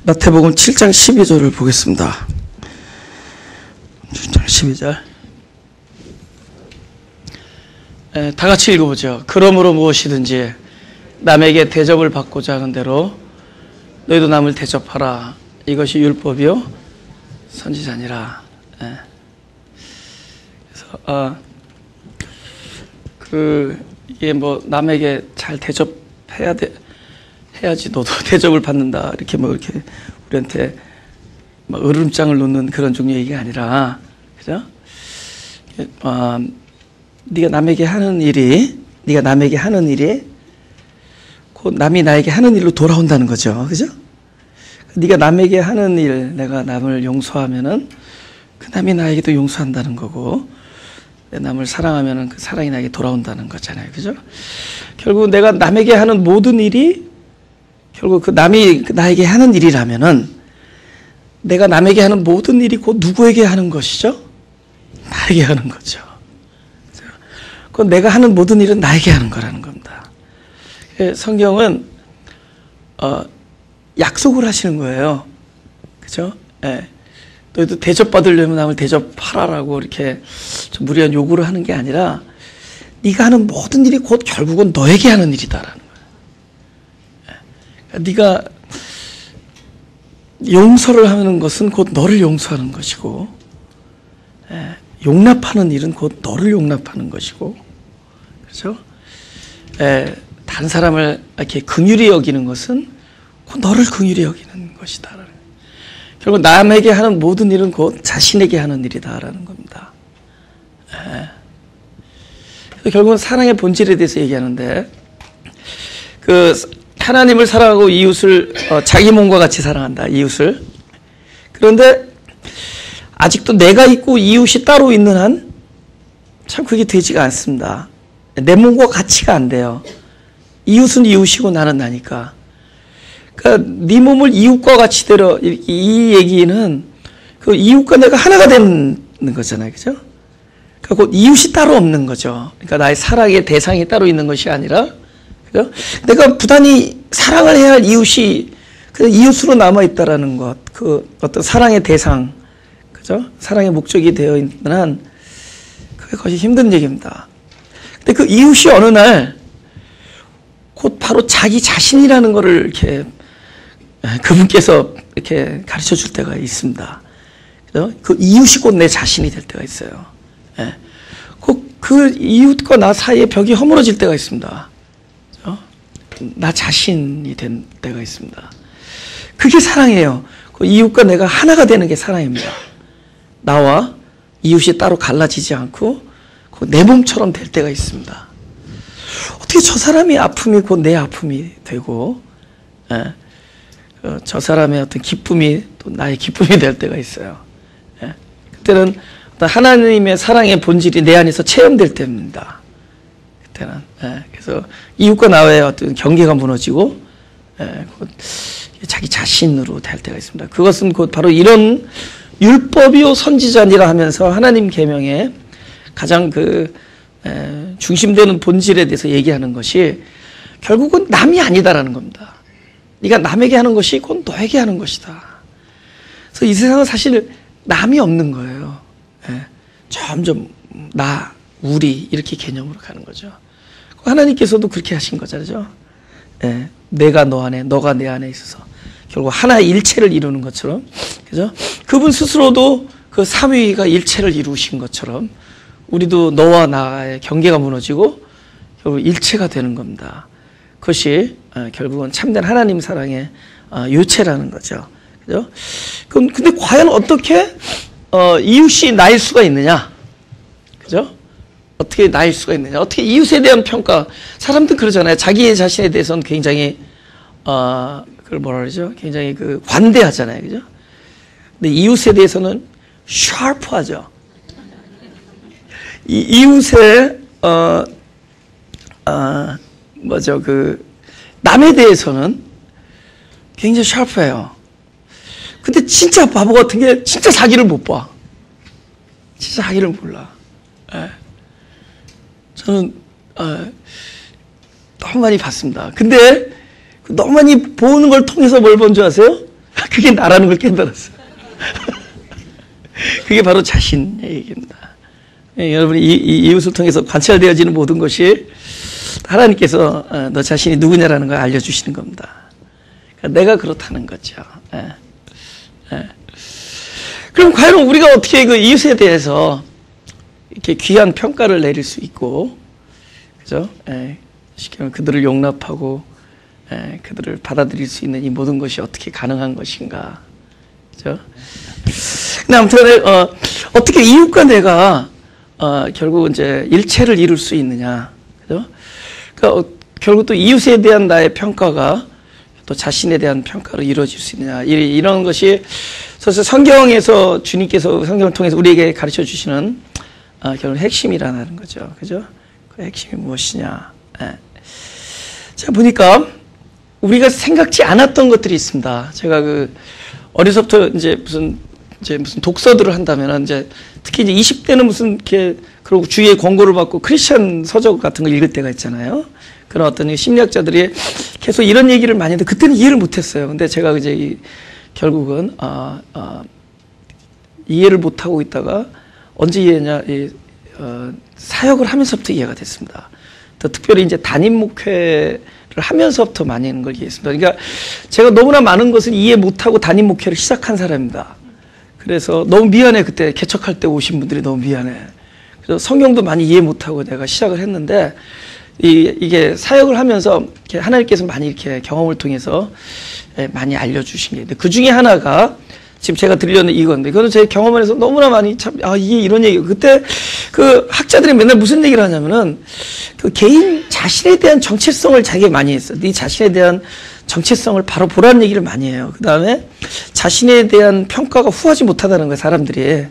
마태복음 7장 12절을 보겠습니다. 7장 12절. 다 같이 읽어보죠. 그러므로 무엇이든지 남에게 대접을 받고자 하는 대로 너희도 남을 대접하라. 이것이 율법이요 선지자니라. 그래서 이게 뭐 남에게 잘 대접해야 해야지 너도 대접을 받는다. 이렇게 이렇게 우리한테 으름장을 놓는 그런 종류의 얘기가 아니라, 그죠? 네가 남에게 하는 일이 곧 남이 나에게 하는 일로 돌아온다는 거죠. 그죠? 네가 남에게 하는 일, 내가 남을 용서하면은 그 남이 나에게도 용서한다는 거고, 내 남을 사랑하면은 그 사랑이 나에게 돌아온다는 거잖아요. 그죠? 결국 내가 남에게 하는 모든 일이 결국 그 남이 나에게 하는 일이라면은 내가 남에게 하는 모든 일이 곧 누구에게 하는 것이죠? 나에게 하는 거죠. 그 내가 하는 모든 일은 나에게 하는 거라는 겁니다. 성경은 약속을 하시는 거예요. 그죠? 너희도 대접받으려면 남을 대접하라라고 이렇게 좀 무리한 요구를 하는 게 아니라 네가 하는 모든 일이 곧 결국은 너에게 하는 일이다라는 거예요. 네가 용서를 하는 것은 곧 너를 용서하는 것이고, 용납하는 일은 곧 너를 용납하는 것이고, 그렇죠? 다른 사람을 이렇게 긍휼히 여기는 것은 곧 너를 긍휼히 여기는 것이다. 결국 남에게 하는 모든 일은 곧 자신에게 하는 일이다라는 겁니다. 결국은 사랑의 본질에 대해서 얘기하는데, 하나님을 사랑하고 이웃을 자기 몸과 같이 사랑한다. 이웃을. 그런데 아직도 내가 있고 이웃이 따로 있는 한 참 그게 되지가 않습니다. 내 몸과 같이가 안 돼요. 이웃은 이웃이고 나는 나니까. 그러니까 네 몸을 이웃과 같이 들어, 이 얘기는 그 이웃과 내가 하나가 되는 거잖아요. 그죠? 그러니까 곧 이웃이 따로 없는 거죠. 그러니까 나의 사랑의 대상이 따로 있는 것이 아니라, 그죠? 내가 부단히 사랑을 해야 할 이웃이 그냥 이웃으로 남아있다라는 것, 그 어떤 사랑의 대상, 그죠? 사랑의 목적이 되어 있는 한, 그것이 힘든 얘기입니다. 근데 그 이웃이 어느 날, 곧 바로 자기 자신이라는 것을 이렇게, 그분께서 이렇게 가르쳐 줄 때가 있습니다. 그죠? 그 이웃이 곧 내 자신이 될 때가 있어요. 그 이웃과 나 사이에 벽이 허물어질 때가 있습니다. 그죠? 나 자신이 된 때가 있습니다. 그게 사랑이에요. 그 이웃과 내가 하나가 되는 게 사랑입니다. 나와 이웃이 따로 갈라지지 않고 내 몸처럼 될 때가 있습니다. 어떻게 저 사람의 아픔이 곧 내 아픔이 되고, 저 사람의 어떤 기쁨이 또 나의 기쁨이 될 때가 있어요. 그때는 하나님의 사랑의 본질이 내 안에서 체험될 때입니다. 그때는. 그래서 이웃과 나의 어떤 경계가 무너지고, 곧 자기 자신으로 될 때가 있습니다. 그것은 곧 바로 이런 율법이요 선지자니라 하면서 하나님 계명에 가장 중심되는 본질에 대해서 얘기하는 것이 결국은 남이 아니다라는 겁니다. 네가 남에게 하는 것이 곧 너에게 하는 것이다. 그래서 이 세상은 사실 남이 없는 거예요. 점점 나, 우리 이렇게 개념으로 가는 거죠. 하나님께서도 그렇게 하신 거잖아요. 내가 너 안에, 너가 내 안에 있어서 결국 하나의 일체를 이루는 것처럼, 그죠? 그분 스스로도 그 삼위가 일체를 이루신 것처럼 우리도 너와 나의 경계가 무너지고 결국 일체가 되는 겁니다. 그것이 결국은 참된 하나님 사랑의 요체라는 거죠. 그죠? 근데 과연 어떻게 이웃이 나일 수가 있느냐? 그죠? 어떻게 나일 수가 있느냐? 어떻게 이웃에 대한 평가? 사람들 그러잖아요. 자기 자신에 대해서는 굉장히 그걸 뭐라 그러죠? 굉장히 관대하잖아요. 그죠? 근데 이웃에 대해서는 샤프하죠. 이웃의 남에 대해서는 굉장히 샤프해요. 근데 진짜 바보 같은 게 진짜 자기를 못 봐. 진짜 자기를 몰라. 저는 너무 많이 봤습니다. 근데 너무 많이 보는 걸 통해서 뭘 본 줄 아세요? 그게 나라는 걸 깨달았어요. 그게 바로 자신의 얘기입니다. 여러분이 이웃을 통해서 관찰되어지는 모든 것이 하나님께서 너 자신이 누구냐라는 걸 알려주시는 겁니다. 그러니까 내가 그렇다는 거죠. 그럼 과연 우리가 어떻게 그 이웃에 대해서 이렇게 귀한 평가를 내릴 수 있고, 그죠? 쉽게 말하면 그들을 용납하고, 그들을 받아들일 수 있는 이 모든 것이 어떻게 가능한 것인가, 그죠? 근데 아무튼 어떻게 이웃과 내가 결국 이제 일체를 이룰 수 있느냐, 그죠? 그러니까 결국 또 이웃에 대한 나의 평가가 또 자신에 대한 평가로 이루어질 수 있느냐, 이런 것이 사실 성경에서 주님께서 성경을 통해서 우리에게 가르쳐 주시는 결국 핵심이라는 거죠, 그죠? 그 핵심이 무엇이냐? 제가 보니까 우리가 생각지 않았던 것들이 있습니다. 제가 그 어려서부터 이제 무슨 독서들을 한다면은 이제 특히 이제 20대는 무슨 이렇게 그리고 주위에 권고를 받고 크리스천 서적 같은 걸 읽을 때가 있잖아요. 그런 어떤 심리학자들이 계속 이런 얘기를 많이 했는데 그때는 이해를 못했어요. 근데 제가 이제 결국은 이해를 못하고 있다가 언제 이해했냐, 사역을 하면서부터 이해가 됐습니다. 또 특별히 이제 담임 목회를 하면서부터 많이 하는 걸 이해했습니다. 그러니까 제가 너무나 많은 것을 이해 못하고 담임 목회를 시작한 사람입니다. 그래서 너무 미안해. 그때 개척할 때 오신 분들이 너무 미안해. 그래서 성경도 많이 이해 못하고 내가 시작을 했는데 이게 사역을 하면서 하나님께서 많이 이렇게 경험을 통해서 많이 알려주신 게 있는데 그 중에 하나가 지금 제가 들려는 이건데 이거는 제 경험을 해서 너무나 많이 참 이게 이런 얘기. 그때 그 학자들이 맨날 무슨 얘기를 하냐면은 그 개인 자신에 대한 정체성을 자기가 많이 했어. 네 자신에 대한 정체성을 바로 보라는 얘기를 많이 해요. 그 다음에 자신에 대한 평가가 후하지 못하다는 거예요, 사람들이.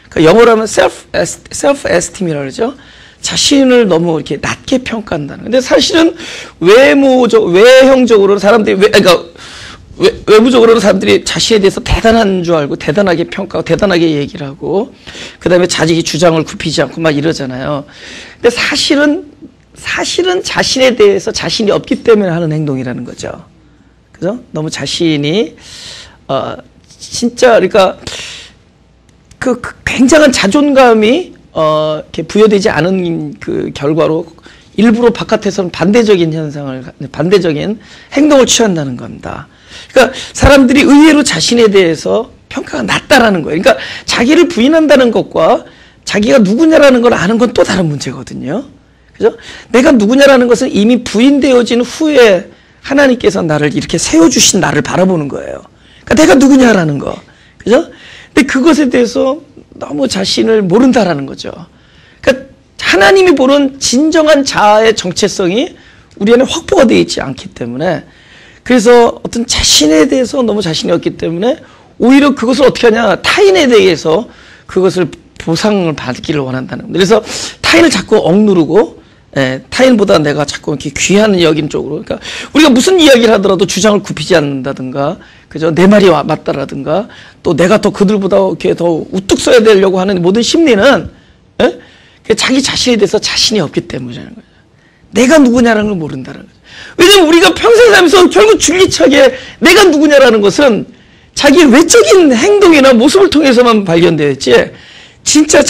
그러니까 영어로 하면 self-esteem이라고 그러죠. 자신을 너무 이렇게 낮게 평가한다는. 근데 사실은 외형적으로 사람들이, 그러니까 외부적으로는 사람들이 자신에 대해서 대단한 줄 알고 대단하게 평가하고 대단하게 얘기를 하고 그 다음에 자기 주장을 굽히지 않고 막 이러잖아요. 근데 사실은 자신에 대해서 자신이 없기 때문에 하는 행동이라는 거죠. 그죠? 너무 자신이, 진짜, 그러니까, 그 굉장한 자존감이, 이렇게 부여되지 않은 그 결과로 일부러 바깥에서는 반대적인 행동을 취한다는 겁니다. 그러니까 사람들이 의외로 자신에 대해서 평가가 낮다라는 거예요. 그러니까 자기를 부인한다는 것과 자기가 누구냐라는 걸 아는 건 또 다른 문제거든요. 그죠? 내가 누구냐라는 것은 이미 부인되어진 후에 하나님께서 나를 이렇게 세워주신 나를 바라보는 거예요. 그러니까 내가 누구냐라는 거. 그죠? 근데 그것에 대해서 너무 자신을 모른다라는 거죠. 그러니까 하나님이 보는 진정한 자아의 정체성이 우리 안에 확보가 되어 있지 않기 때문에 그래서 어떤 자신에 대해서 너무 자신이 없기 때문에 오히려 그것을 어떻게 하냐. 타인에 대해서 그것을 보상을 받기를 원한다는 겁니다. 그래서 타인을 자꾸 억누르고 타인보다 내가 자꾸 이렇게 귀한 여긴 쪽으로. 그러니까 우리가 무슨 이야기를 하더라도 주장을 굽히지 않는다든가, 그죠? 내 말이 맞다라든가, 또 내가 더 그들보다 이렇게 더 우뚝 서야 되려고 하는 모든 심리는, 자기 자신에 대해서 자신이 없기 때문이라는 거죠. 내가 누구냐라는 걸 모른다는 거죠. 왜냐면 우리가 평생 살면서 결국 줄기차게 내가 누구냐라는 것은 자기의 외적인 행동이나 모습을 통해서만 발견되었지, 진짜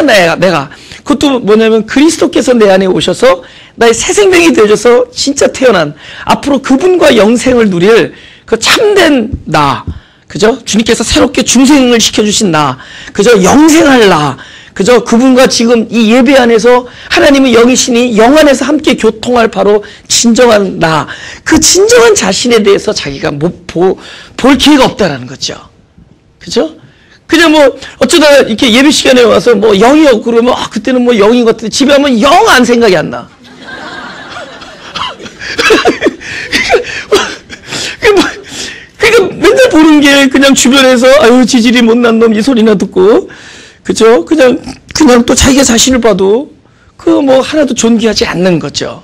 내가 그것도 뭐냐면 그리스도께서 내 안에 오셔서 나의 새 생명이 되어져서 진짜 태어난 앞으로 그분과 영생을 누릴 그 참된 나, 그죠? 주님께서 새롭게 중생을 시켜주신 나, 그죠? 영생할 나, 그죠? 그분과 지금 이 예배 안에서 하나님의 영이시니 영 안에서 함께 교통할 바로 진정한 나, 그 진정한 자신에 대해서 자기가 볼 기회가 없다라는 거죠. 그죠? 그냥 어쩌다 이렇게 예배 시간에 와서 영이 없고 그러면, 그때는 영인 것 같은데 집에 가면 영 안 생각이 안 나. 그러니까 맨날 보는 게 그냥 주변에서, 아유, 지질이 못난 놈 이 소리나 듣고, 그죠? 그냥 또 자기가 자신을 봐도, 하나도 존귀하지 않는 거죠.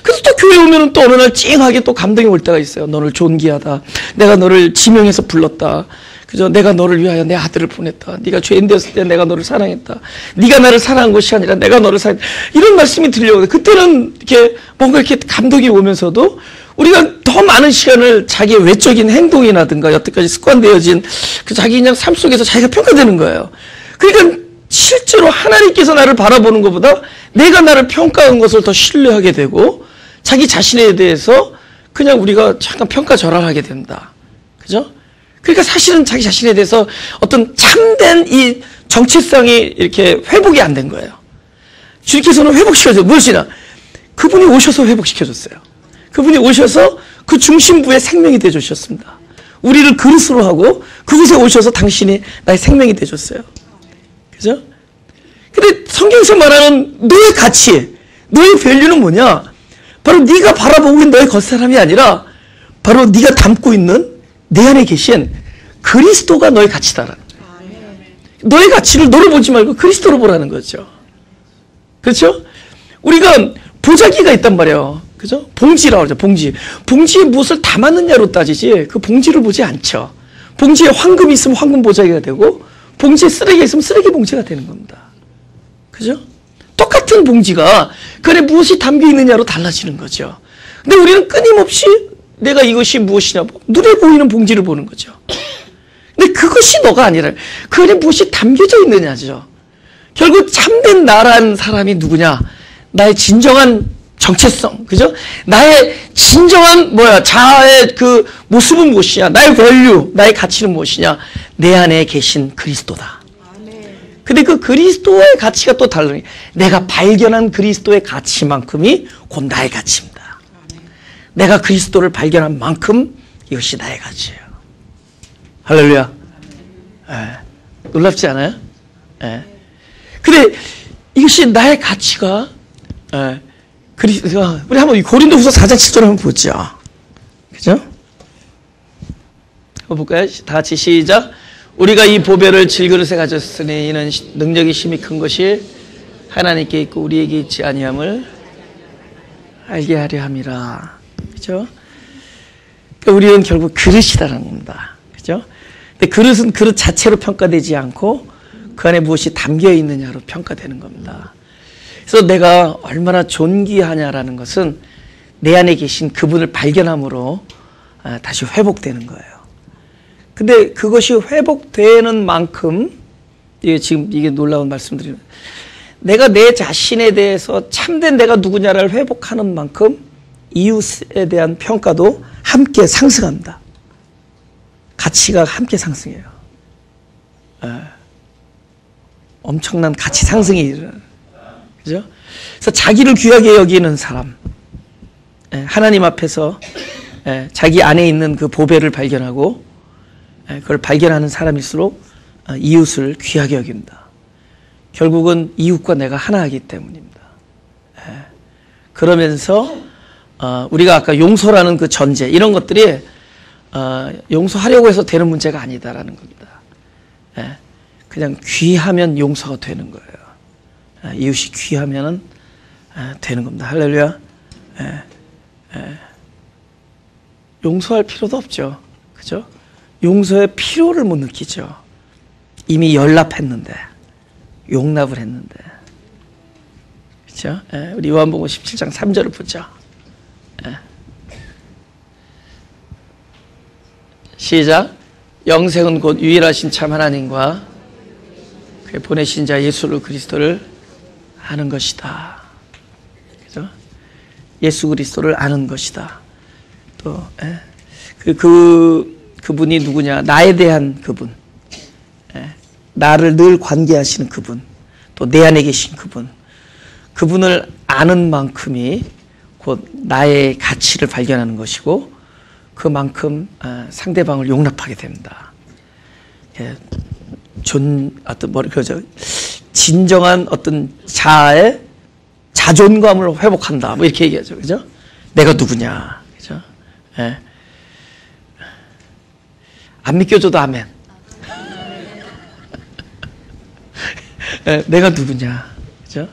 그래서 또 교회 오면은 또 어느 날 찡하게 또 감동이 올 때가 있어요. 너를 존귀하다. 내가 너를 지명해서 불렀다. 그죠? 내가 너를 위하여 내 아들을 보냈다. 네가 죄인 되었을 때 내가 너를 사랑했다. 네가 나를 사랑한 것이 아니라 내가 너를 사랑했다. 이런 말씀이 들려오거든요. 그때는 이렇게 뭔가 이렇게 감동이 오면서도 우리가 더 많은 시간을 자기의 외적인 행동이라든가 여태까지 습관되어진 그 자기 그냥 삶 속에서 자기가 평가되는 거예요. 그러니까 실제로 하나님께서 나를 바라보는 것보다 내가 나를 평가한 것을 더 신뢰하게 되고 자기 자신에 대해서 그냥 우리가 잠깐 평가절하하게 된다. 그죠? 그러니까 사실은 자기 자신에 대해서 어떤 참된 이 정체성이 이렇게 회복이 안 된 거예요. 주님께서는 회복시켜줘요. 무엇이냐? 그분이 오셔서 회복시켜줬어요. 그분이 오셔서 그 중심부의 생명이 되어주셨습니다. 우리를 그릇으로 하고 그곳에 오셔서 당신이 나의 생명이 되어줬어요. 그죠? 근데 성경에서 말하는 너의 가치, 너의 밸류는 뭐냐? 바로 네가 바라보고 있는 너의 겉사람이 아니라 바로 네가 담고 있는 내 안에 계신 그리스도가 너의 가치다라는 거예요. 너의 가치를 너로 보지 말고 그리스도로 보라는 거죠. 그렇죠? 우리가 보자기가 있단 말이에요. 그죠? 봉지라고 하죠. 봉지. 봉지에 무엇을 담았느냐로 따지지 그 봉지를 보지 않죠. 봉지에 황금이 있으면 황금 보자기가 되고 봉지에 쓰레기가 있으면 쓰레기 봉지가 되는 겁니다. 그죠? 똑같은 봉지가 그 안에 무엇이 담겨 있느냐로 달라지는 거죠. 근데 우리는 끊임없이 내가 이것이 무엇이냐 눈에 보이는 봉지를 보는 거죠. 근데 그것이 너가 아니라 그 안에 무엇이 담겨져 있느냐죠. 결국 참된 나라는 사람이 누구냐? 나의 진정한 정체성, 그죠? 나의 진정한 자아의 그 모습은 무엇이냐? 나의 밸류, 나의 가치는 무엇이냐? 내 안에 계신 그리스도다. 근데 그 그리스도의 가치가 또 다르니 내가 발견한 그리스도의 가치만큼이 곧 나의 가치입니다. 내가 그리스도를 발견한 만큼 이것이 나의 가치예요. 할렐루야. 놀랍지 않아요? 근데 이것이 나의 가치가 우리 한번 고린도후서 4장 7절 한번 보죠. 그죠? 한번 볼까요? 다 같이 시작. 우리가 이 보배를 질그릇에 가졌으니 이는 능력이 심히 큰 것이 하나님께 있고 우리에게 있지 아니함을 알게 하려 함이라. 그죠? 그러니까 우리는 결국 그릇이다라는 겁니다. 그죠? 근데 그릇은 그릇 자체로 평가되지 않고 그 안에 무엇이 담겨 있느냐로 평가되는 겁니다. 그래서 내가 얼마나 존귀하냐라는 것은 내 안에 계신 그분을 발견함으로 다시 회복되는 거예요. 근데 그것이 회복되는 만큼 지금 이게 놀라운 말씀드리는 내가 내 자신에 대해서 참된 내가 누구냐를 회복하는 만큼 이웃에 대한 평가도 함께 상승합니다. 가치가 함께 상승해요. 엄청난 가치 상승이 일어나요. 그죠? 그래서 자기를 귀하게 여기는 사람, 하나님 앞에서 자기 안에 있는 그 보배를 발견하고 그걸 발견하는 사람일수록 이웃을 귀하게 여깁니다. 결국은 이웃과 내가 하나이기 때문입니다. 그러면서 우리가 아까 용서라는 그 전제 이런 것들이 용서하려고 해서 되는 문제가 아니다라는 겁니다. 그냥 귀하면 용서가 되는 거예요. 이웃이 귀하면 되는 겁니다. 할렐루야. 용서할 필요도 없죠. 그죠? 용서의 필요를 못 느끼죠. 이미 연락했는데, 용납을 했는데. 그죠? 우리 요한복음 17장 3절을 보죠. 시작. 영생은 곧 유일하신 참 하나님과 그의 보내신 자 예수를 그리스도를 아는 것이다. 그죠? 예수 그리스도를 아는 것이다. 또 그분이 누구냐? 나에 대한 그분, 나를 늘 관계하시는 그분, 또 내 안에 계신 그분, 그분을 아는 만큼이 곧 나의 가치를 발견하는 것이고 그만큼 상대방을 용납하게 됩니다. 진정한 어떤 자아의 자존감을 회복한다. 뭐 이렇게 얘기하죠. 그죠? 내가 누구냐. 그죠? 안 믿겨줘도 아멘. 내가 누구냐. 그죠?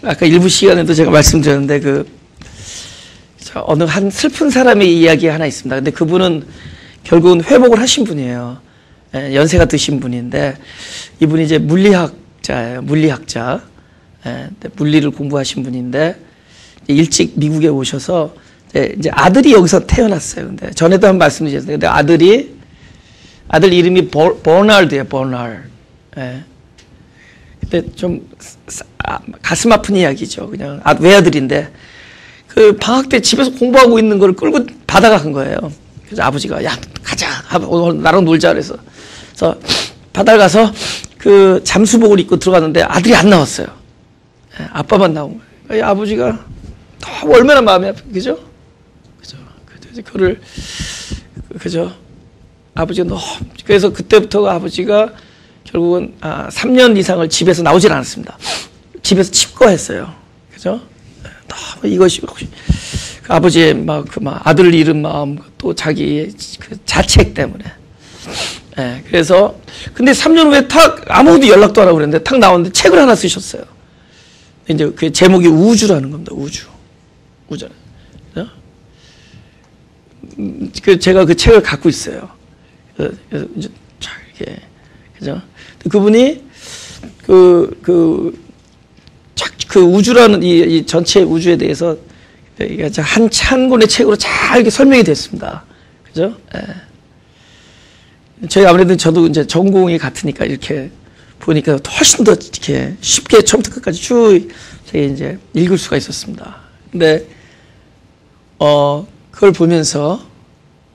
아까 일부 시간에도 제가 말씀드렸는데 어느 한 슬픈 사람의 이야기 하나 있습니다. 근데 그분은 결국은 회복을 하신 분이에요. 연세가 드신 분인데 이분이 이제 물리학자예요. 물리학자. 물리를 공부하신 분인데 일찍 미국에 오셔서 이제 아들이 여기서 태어났어요. 근데 전에도 한 말씀드렸어요. 근데 아들 이름이 버나르드예요. 버나르드. 예. 근데 좀 가슴 아픈 이야기죠. 그냥 외아들인데 그 방학 때 집에서 공부하고 있는 걸 끌고 바다가 간 거예요. 그래서 아버지가 야 가자, 오늘 나랑 놀자 그래서 바다를 가서 그 잠수복을 입고 들어갔는데 아들이 안 나왔어요. 예, 아빠만 나온 거예요. 아버지가 너무 얼마나 마음이 아픈 그죠? 그거를 그죠? 아버지가 너무 그래서 그때부터 아버지가 결국은 3년 이상을 집에서 나오질 않았습니다. 집에서 칩거했어요. 그죠? 너무 이것이 그 아버지의 아들 잃은 마음 또 자기의 그 자책 때문에. 예, 그래서 근데 3년 후에 아무것도 연락도 안 하고 그랬는데 탁 나왔는데 책을 하나 쓰셨어요. 이제 그 제목이 우주라는 겁니다. 우주. 제가 그 책을 갖고 있어요. 그래서 이제 이렇게 그죠? 그분이 그 우주라는 이 전체 우주에 대해서 한 권의 책으로 잘 이렇게 설명이 됐습니다. 그죠? 예. 저희 아무래도 저도 이제 전공이 같으니까 이렇게 보니까 훨씬 더 이렇게 쉽게 처음부터 끝까지 쭉 이제 읽을 수가 있었습니다. 근데 그걸 보면서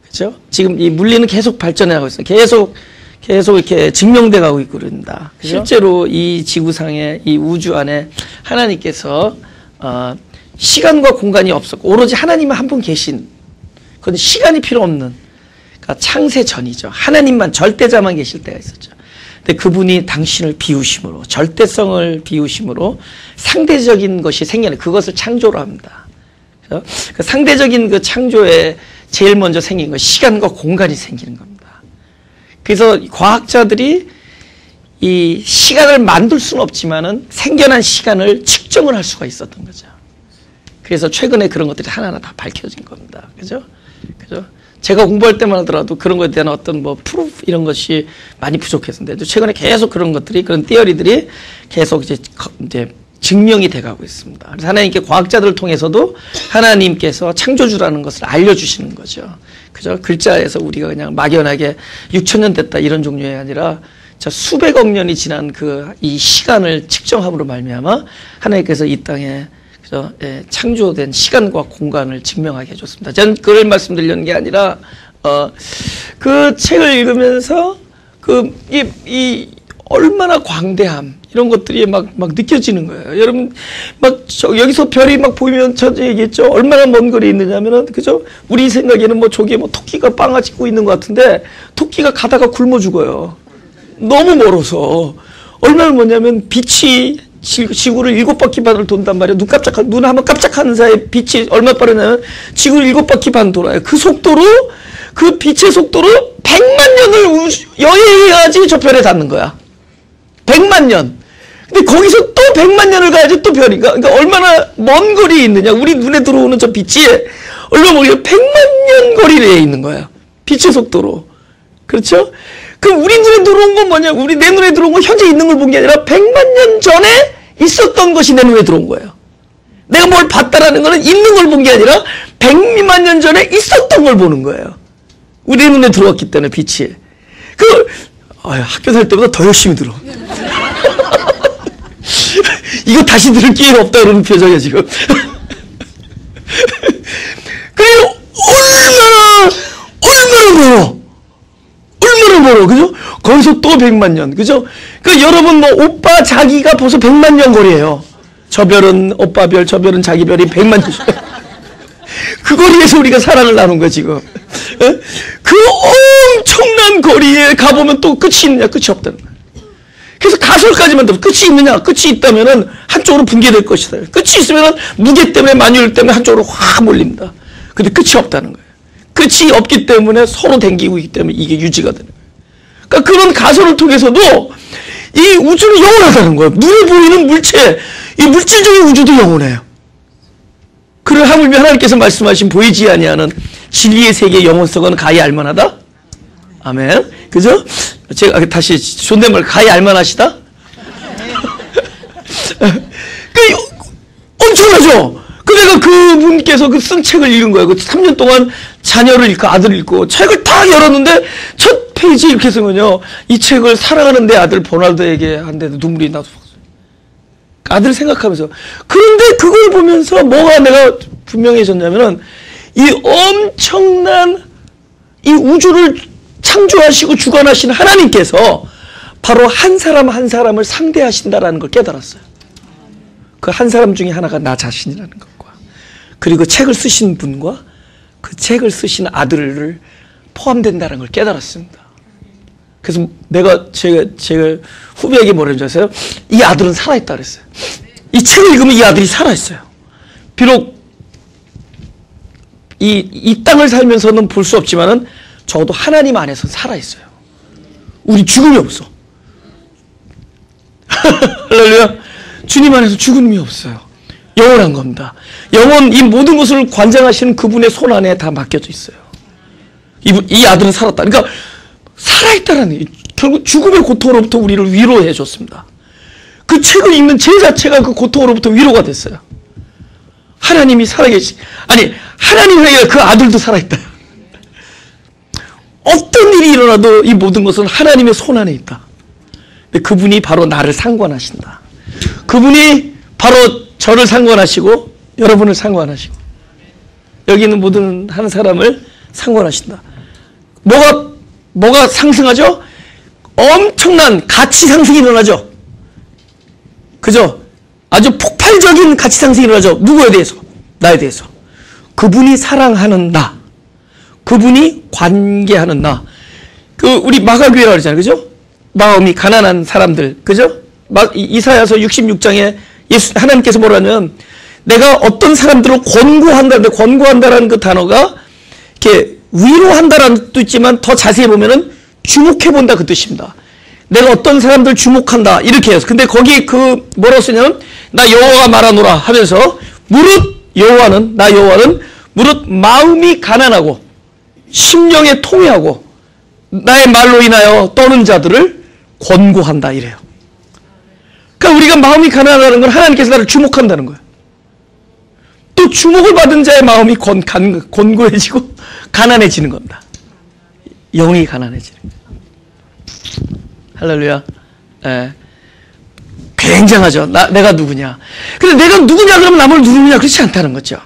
그죠? 지금 이 물리는 계속 발전해 가고 있어요. 계속 이렇게 증명돼 가고 있고 그런다. 실제로 이 지구상의 이 우주 안에 하나님께서 시간과 공간이 없었고 오로지 하나님은 한 분 계신 그건 시간이 필요 없는 그러니까 창세 전이죠. 하나님만 절대자만 계실 때가 있었죠. 근데 그분이 당신을 비우심으로 절대성을 비우심으로 상대적인 것이 생겨나요. 그것을 창조로 합니다. 그 상대적인 그 창조에 제일 먼저 생긴 건 시간과 공간이 생기는 겁니다. 그래서 과학자들이 이 시간을 만들 수는 없지만은 생겨난 시간을 측정을 할 수가 있었던 거죠. 그래서 최근에 그런 것들이 하나하나 다 밝혀진 겁니다. 그죠? 제가 공부할 때만 하더라도 그런 것에 대한 어떤 프루프 이런 것이 많이 부족했는데 최근에 계속 그런 것들이 그런 티어리들이 계속 이제 증명이 돼가고 있습니다. 그래서 하나님께 과학자들을 통해서도 하나님께서 창조주라는 것을 알려주시는 거죠. 그죠? 글자에서 우리가 그냥 막연하게 6,000년 됐다 이런 종류가 아니라 수백억 년이 지난 이 시간을 측정함으로 말미암아 하나님께서 이 땅에 그죠? 예, 창조된 시간과 공간을 증명하게 해줬습니다. 저는 그걸 말씀드리려는 게 아니라 그 책을 읽으면서 이 얼마나 광대함 이런 것들이 막 느껴지는 거예요. 여러분 여기서 별이 보이면 저 얘기했죠. 얼마나 먼 거리에 있느냐면은 그죠? 우리 생각에는 저기에 토끼가 빵아 짖고 있는 것 같은데 토끼가 가다가 굶어 죽어요. 너무 멀어서 얼마나 멀냐면 빛이 지구를 7바퀴 반을 돈단 말이에요. 눈 한번 깜짝하는 사이에 빛이 얼마 빠르냐면 지구를 7바퀴 반 돌아요. 그 속도로 그 빛의 속도로 100만 년을 여행해야지 저 별에 닿는 거야. 100만 년. 근데 거기서 또 100만 년을 가야지 또 별이. 그러니까 얼마나 먼 거리에 있느냐. 우리 눈에 들어오는 저 빛이 얼마나 멀리 100만 년 거리에 있는 거야. 빛의 속도로. 그렇죠? 그럼 우리 눈에 들어온 건 뭐냐? 내 눈에 들어온 건 현재 있는 걸 본 게 아니라 100만 년 전에 있었던 것이 내 눈에 들어온 거예요. 내가 뭘 봤다라는 거는 있는 걸 본 게 아니라 100만 년 전에 있었던 걸 보는 거예요. 우리 눈에 들어왔기 때문에 빛이. 학교 다닐 때보다 더 열심히 들어. 이거 다시 들을 기회가 없다 그러는 표정이야 지금. 그래요. 얼마나 멀어, 그죠? 거기서 또 100만 년, 그죠? 여러분 오빠 자기가 벌써 100만 년 거리예요. 저 별은 오빠 별, 저 별은 자기 별이 100만 년. 그 거리에서 우리가 사랑을 나눈 거야 지금. 그 엄청난 거리에 가보면 또 끝이 있느냐? 끝이 없다는 거야. 그래서 가설까지만 들어 끝이 있느냐? 끝이 있다면은 한쪽으로 붕괴될 것이다. 끝이 있으면은 무게 때문에 만유율 때문에 한쪽으로 확 몰립니다. 근데 끝이 없다는 거예요. 끝이 없기 때문에 서로 댕기고 있기 때문에 이게 유지가 되는 거예요. 그러니까 그런 가설을 통해서도 이 우주는 영원하다는 거예요. 눈에 보이는 물체, 이 물질적인 우주도 영원해요. 그를 하물며 하나님께서 말씀하신 보이지 아니하는 진리의 세계의 영원성은 가히 알만하다? 아멘. 그죠? 제가 다시 존댓말 가히 알만하시다? 엄청나죠? 내가 부모님께서 그 쓴 책을 읽은 거예요. 그 3년 동안 자녀를 읽고 아들을 읽고 책을 딱 열었는데 첫 페이지 이렇게 쓴거요. 이 책을 사랑하는 내 아들 버날드에게 한데 눈물이 나서 아들 생각하면서. 그런데 그걸 보면서 뭐가 내가 분명해졌냐면은 이 엄청난 이 우주를 창조하시고 주관하신 하나님께서 바로 한 사람 한 사람을 상대하신다라는 걸 깨달았어요. 그 한 사람 중에 하나가 나 자신이라는 것과 그리고 책을 쓰신 분과 그 책을 쓰신 아들을 포함된다는 걸 깨달았습니다. 그래서 제가 후배에게 뭐라는 줄 아세요? 이 아들은 살아있다 그랬어요. 이 책을 읽으면 이 아들이 살아있어요. 비록 이 땅을 살면서는 볼 수 없지만은 적어도 하나님 안에서 살아있어요. 우리 죽음이 없어. 할렐루야. 주님 안에서 죽음이 없어요. 영원한 겁니다. 영원, 이 모든 것을 관장하시는 그분의 손 안에 다 맡겨져 있어요. 이 아들은 살았다. 그러니까 살아있다라는, 결국 죽음의 고통으로부터 우리를 위로해 줬습니다. 그 책을 읽는 제 자체가 그 고통으로부터 위로가 됐어요. 하나님이 살아계시, 아니, 하나님이 아니라 그 아들도 살아있다. 어떤 일이 일어나도 이 모든 것은 하나님의 손 안에 있다. 근데 그분이 바로 나를 상관하신다. 그분이 바로 저를 상관하시고 여러분을 상관하시고 여기 있는 모든 한 사람을 상관하신다. 뭐가 상승하죠? 엄청난 가치 상승이 일어나죠. 그죠? 아주 폭발적인 가치 상승이 일어나죠. 누구에 대해서? 나에 대해서. 그분이 사랑하는 나. 그분이 관계하는 나. 우리 마가교회라고 그러잖아요. 그죠? 마음이 가난한 사람들. 그죠? 이사야서 66장에 하나님께서 뭐라냐면 내가 어떤 사람들을 권고한다는데 권고한다라는 그 단어가 이렇게 위로한다라는 뜻도 있지만 더 자세히 보면은 주목해본다 그 뜻입니다. 내가 어떤 사람들 주목한다 이렇게 해서. 근데 거기 뭐라고 쓰냐면 나 여호와가 말하노라 하면서 무릇 나 여호와는 무릇 마음이 가난하고 심령에 통회하고 나의 말로 인하여 떠는 자들을 권고한다 이래요. 그러니까 우리가 마음이 가난하다는 건 하나님께서 나를 주목한다는 거예요. 또 주목을 받은 자의 마음이 권고해지고 가난해지는 겁니다. 영이 가난해지는 거예요. 할렐루야. 예. 굉장하죠. 내가 누구냐. 근데 내가 누구냐 그러면 남을 누르느냐 그렇지 않다는 거죠.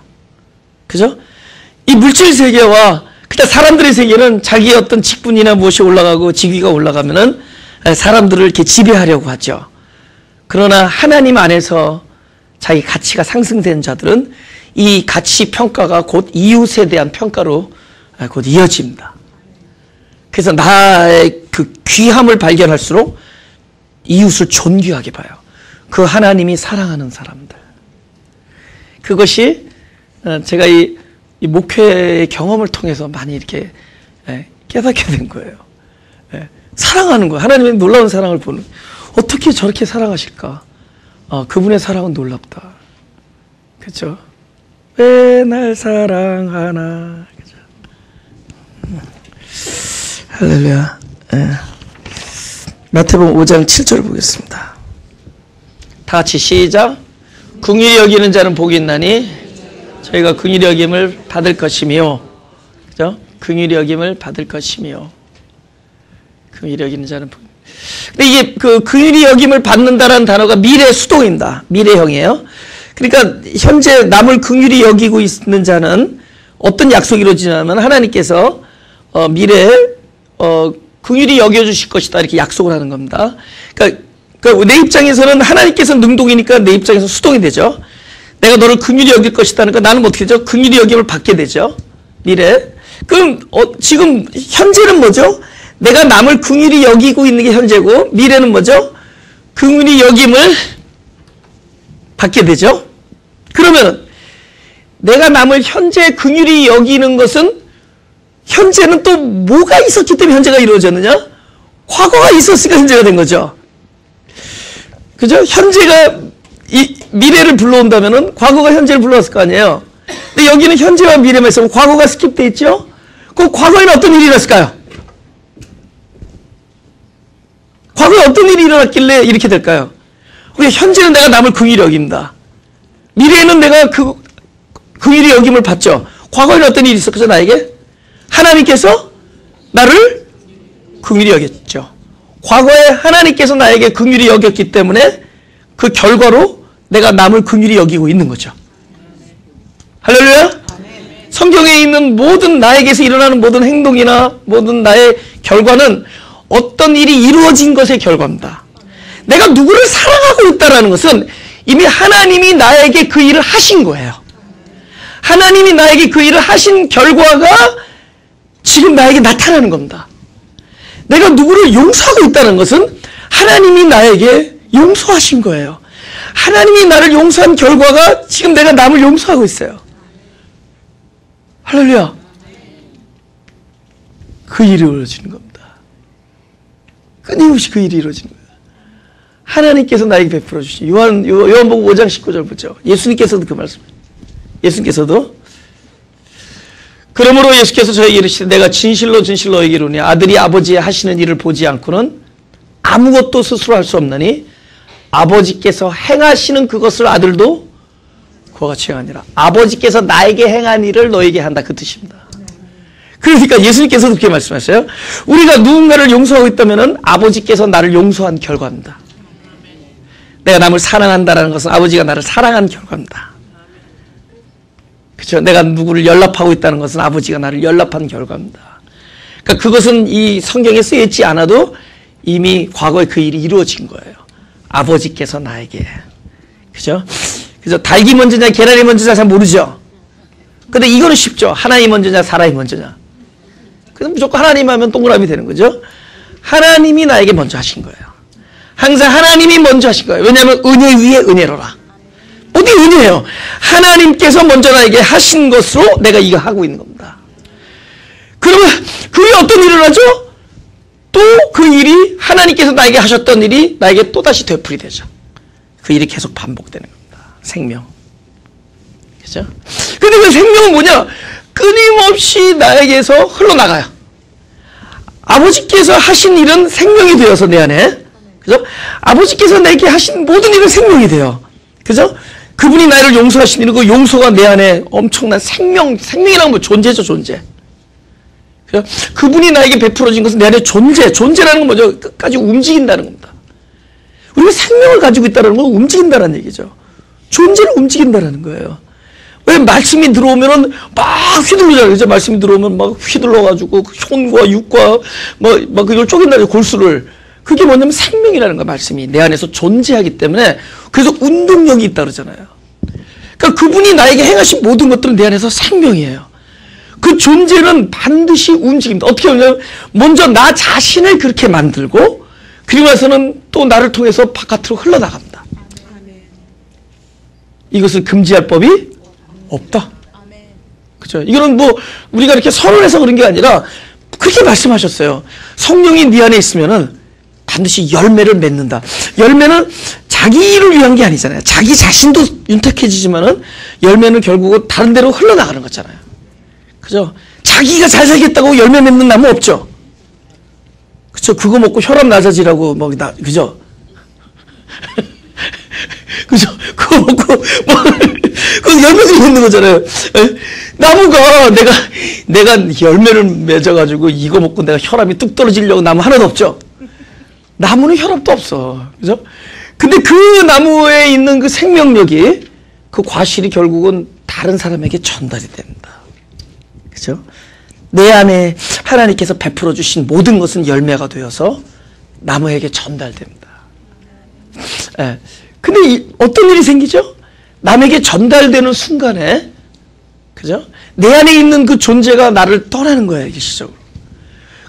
그죠? 이 물질 세계와 그때 사람들의 세계는 자기의 어떤 직분이나 무엇이 올라가고 직위가 올라가면은 사람들을 이렇게 지배하려고 하죠. 그러나 하나님 안에서 자기 가치가 상승된 자들은 이 가치 평가가 곧 이웃에 대한 평가로 곧 이어집니다. 그래서 나의 그 귀함을 발견할수록 이웃을 존귀하게 봐요. 그 하나님이 사랑하는 사람들. 그것이 제가 이 목회의 경험을 통해서 많이 이렇게 깨닫게 된 거예요. 사랑하는 거예요. 하나님의 놀라운 사랑을 보는. 어떻게 저렇게 사랑하실까? 그분의 사랑은 놀랍다. 그렇죠? 왜 날 사랑하나? 그죠? 할렐루야. 마태복음 5장 7절을 보겠습니다. 다 같이 시작. 긍휼히 여기는 자는 복이 있나니 저희가 긍휼히 여김을 받을 것이며, 그죠? 긍휼히 여김을 받을 것이며. 긍휼히 여기는 자는 복. 근데 이게 긍휼히 여김을 받는다라는 단어가 미래 수동입니다. 미래형이에요. 그러니까 현재 남을 긍휼히 여기고 있는 자는 어떤 약속이 이루어지냐면 하나님께서 미래에 긍휼히 여겨주실 것이다 이렇게 약속을 하는 겁니다. 그러니까 내 입장에서는 하나님께서 능동이니까 내 입장에서 수동이 되죠. 내가 너를 긍휼히 여길 것이다 하니까 나는 어떻게 되죠? 긍휼히 여김을 받게 되죠. 미래. 그럼 지금 현재는 뭐죠? 내가 남을 긍휼히 여기고 있는 게 현재고 미래는 뭐죠? 긍휼히 여김을 받게 되죠. 그러면 내가 남을 현재 긍휼히 여기는 것은 현재는 또 뭐가 있었기 때문에 현재가 이루어졌느냐? 과거가 있었으니까 현재가 된 거죠. 그죠? 현재가 이 미래를 불러온다면은 과거가 현재를 불러왔을 거 아니에요. 근데 여기는 현재와 미래만 있으면 과거가 스킵돼 있죠? 그 과거에는 어떤 일이 일어났을까요? 과거에 어떤 일이 일어났길래 이렇게 될까요? 현재는 내가 남을 긍휼히 여깁니다. 미래에는 내가 긍휼히 여김을 받죠. 과거에는 어떤 일이 있었겠죠, 나에게? 하나님께서 나를 긍휼히 여겼죠. 과거에 하나님께서 나에게 긍휼히 여겼기 때문에 그 결과로 내가 남을 긍휼히 여기고 있는 거죠. 할렐루야? 성경에 있는 모든 나에게서 일어나는 모든 행동이나 모든 나의 결과는 어떤 일이 이루어진 것의 결과입니다. 내가 누구를 사랑하고 있다는 것은 이미 하나님이 나에게 그 일을 하신 거예요. 하나님이 나에게 그 일을 하신 결과가 지금 나에게 나타나는 겁니다. 내가 누구를 용서하고 있다는 것은 하나님이 나에게 용서하신 거예요. 하나님이 나를 용서한 결과가 지금 내가 남을 용서하고 있어요. 할렐루야. 그 일이 이루어지는 겁니다. 끊임없이 그 일이 이루어지는 거예요. 하나님께서 나에게 베풀어 주신 요한복음 5장 19절 보죠. 예수님께서도 그 말씀. 예수님께서도 그러므로 예수께서 저에게 이르시되 내가 진실로 진실로 너에게 이르노니 아들이 아버지의 하시는 일을 보지 않고는 아무것도 스스로 할 수 없나니 아버지께서 행하시는 그것을 아들도 그와 같이 행하니라. 아버지께서 나에게 행한 일을 너에게 한다, 그 뜻입니다. 그러니까 예수님께서도 그렇게 말씀하셨어요. 우리가 누군가를 용서하고 있다면 아버지께서 나를 용서한 결과입니다. 내가 남을 사랑한다는 것은 아버지가 나를 사랑한 결과입니다. 그렇죠? 내가 누구를 연락하고 있다는 것은 아버지가 나를 연락한 결과입니다. 그러니까 그것은 이 성경에 쓰여 있지 않아도 이미 과거에 그 일이 이루어진 거예요. 아버지께서 나에게. 그죠? 그래서 닭이 먼저냐 계란이 먼저냐 잘 모르죠. 근데 이거는 쉽죠. 하나님이 먼저냐 사람이 먼저냐. 그럼 무조건 하나님 하면 동그라미 되는 거죠. 하나님이 나에게 먼저 하신 거예요. 항상 하나님이 먼저 하신 거예요. 왜냐하면 은혜 위에 은혜로라. 어디 은혜예요? 하나님께서 먼저 나에게 하신 것으로 내가 이거 하고 있는 겁니다. 그러면 그게 어떤 일을 하죠? 또 그 일이 하나님께서 나에게 하셨던 일이 나에게 또다시 되풀이 되죠. 그 일이 계속 반복되는 겁니다. 생명. 그죠? 근데 그 생명은 뭐냐? 끊임없이 나에게서 흘러나가요. 아버지께서 하신 일은 생명이 되어서 내 안에. 그죠? 아버지께서 내게 하신 모든 일은 생명이 돼요. 그죠? 그분이 나를 용서하신 일은 그 용서가 내 안에 엄청난 생명이라는 뭐 존재죠, 존재. 그죠? 그분이 나에게 베풀어진 것은 내 안에 존재라는 건 뭐죠? 끝까지 움직인다는 겁니다. 우리가 생명을 가지고 있다는 건 움직인다는 얘기죠. 존재를 움직인다는 거예요. 왜 말씀이 들어오면은 막 휘둘르잖아요. 그죠? 말씀이 들어오면 막 휘둘러가지고 혀과 육과 막 그걸 쪼갠다죠, 골수를. 그게 뭐냐면 생명이라는 거야, 말씀이. 내 안에서 존재하기 때문에. 그래서 운동력이 있다 그러잖아요. 그러니까 그분이 나에게 행하신 모든 것들은 내 안에서 생명이에요. 그 존재는 반드시 움직입니다. 어떻게 하냐면 먼저 나 자신을 그렇게 만들고 그리고 나서는 또 나를 통해서 바깥으로 흘러나갑니다. 이것을 금지할 법이 없다. 그죠? 이거는 뭐 우리가 이렇게 선언해서 그런 게 아니라 그렇게 말씀하셨어요. 성령이 네 안에 있으면은 반드시 열매를 맺는다. 열매는 자기를 위한 게 아니잖아요. 자기 자신도 윤택해지지만은 열매는 결국은 다른 데로 흘러나가는 거잖아요. 그죠? 자기가 잘 살겠다고 열매 맺는 나무 없죠? 그죠? 그거 먹고 혈압 낮아지라고, 그죠? 그죠? 그거 먹고, 그 열매들이 있는 거잖아요. 나무가 내가 열매를 맺어가지고 이거 먹고 내가 혈압이 뚝 떨어지려고 나무 하나도 없죠? 나무는 혈압도 없어. 그죠? 근데 그 나무에 있는 그 생명력이, 그 과실이 결국은 다른 사람에게 전달이 됩니다. 그죠? 내 안에 하나님께서 베풀어 주신 모든 것은 열매가 되어서 나무에게 전달됩니다. 예. 근데 어떤 일이 생기죠? 남에게 전달되는 순간에, 그죠? 내 안에 있는 그 존재가 나를 떠나는 거예요, 일시적으로.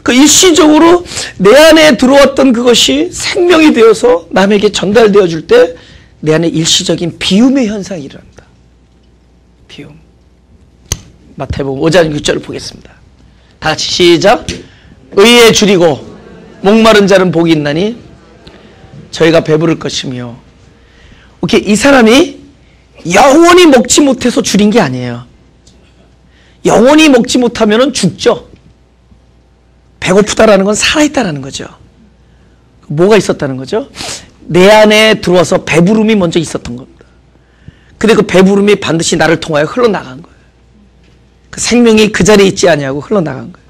그 일시적으로 내 안에 들어왔던 그것이 생명이 되어서 남에게 전달되어 줄 때 내 안에 일시적인 비움의 현상이 일어납니다. 비움. 마태복음 5장 6절을 보겠습니다. 다 같이 시작. 의에 줄이고 목마른 자는 복이 있나니 저희가 배부를 것이며. 오케이, 이 사람이 영원히 먹지 못해서 줄인 게 아니에요. 영원히 먹지 못하면 죽죠. 배고프다라는 건 살아있다라는 거죠. 뭐가 있었다는 거죠? 내 안에 들어와서 배부름이 먼저 있었던 겁니다. 근데 그 배부름이 반드시 나를 통하여 흘러나간 거예요. 그 생명이 그 자리에 있지 아니하고 흘러나간 거예요.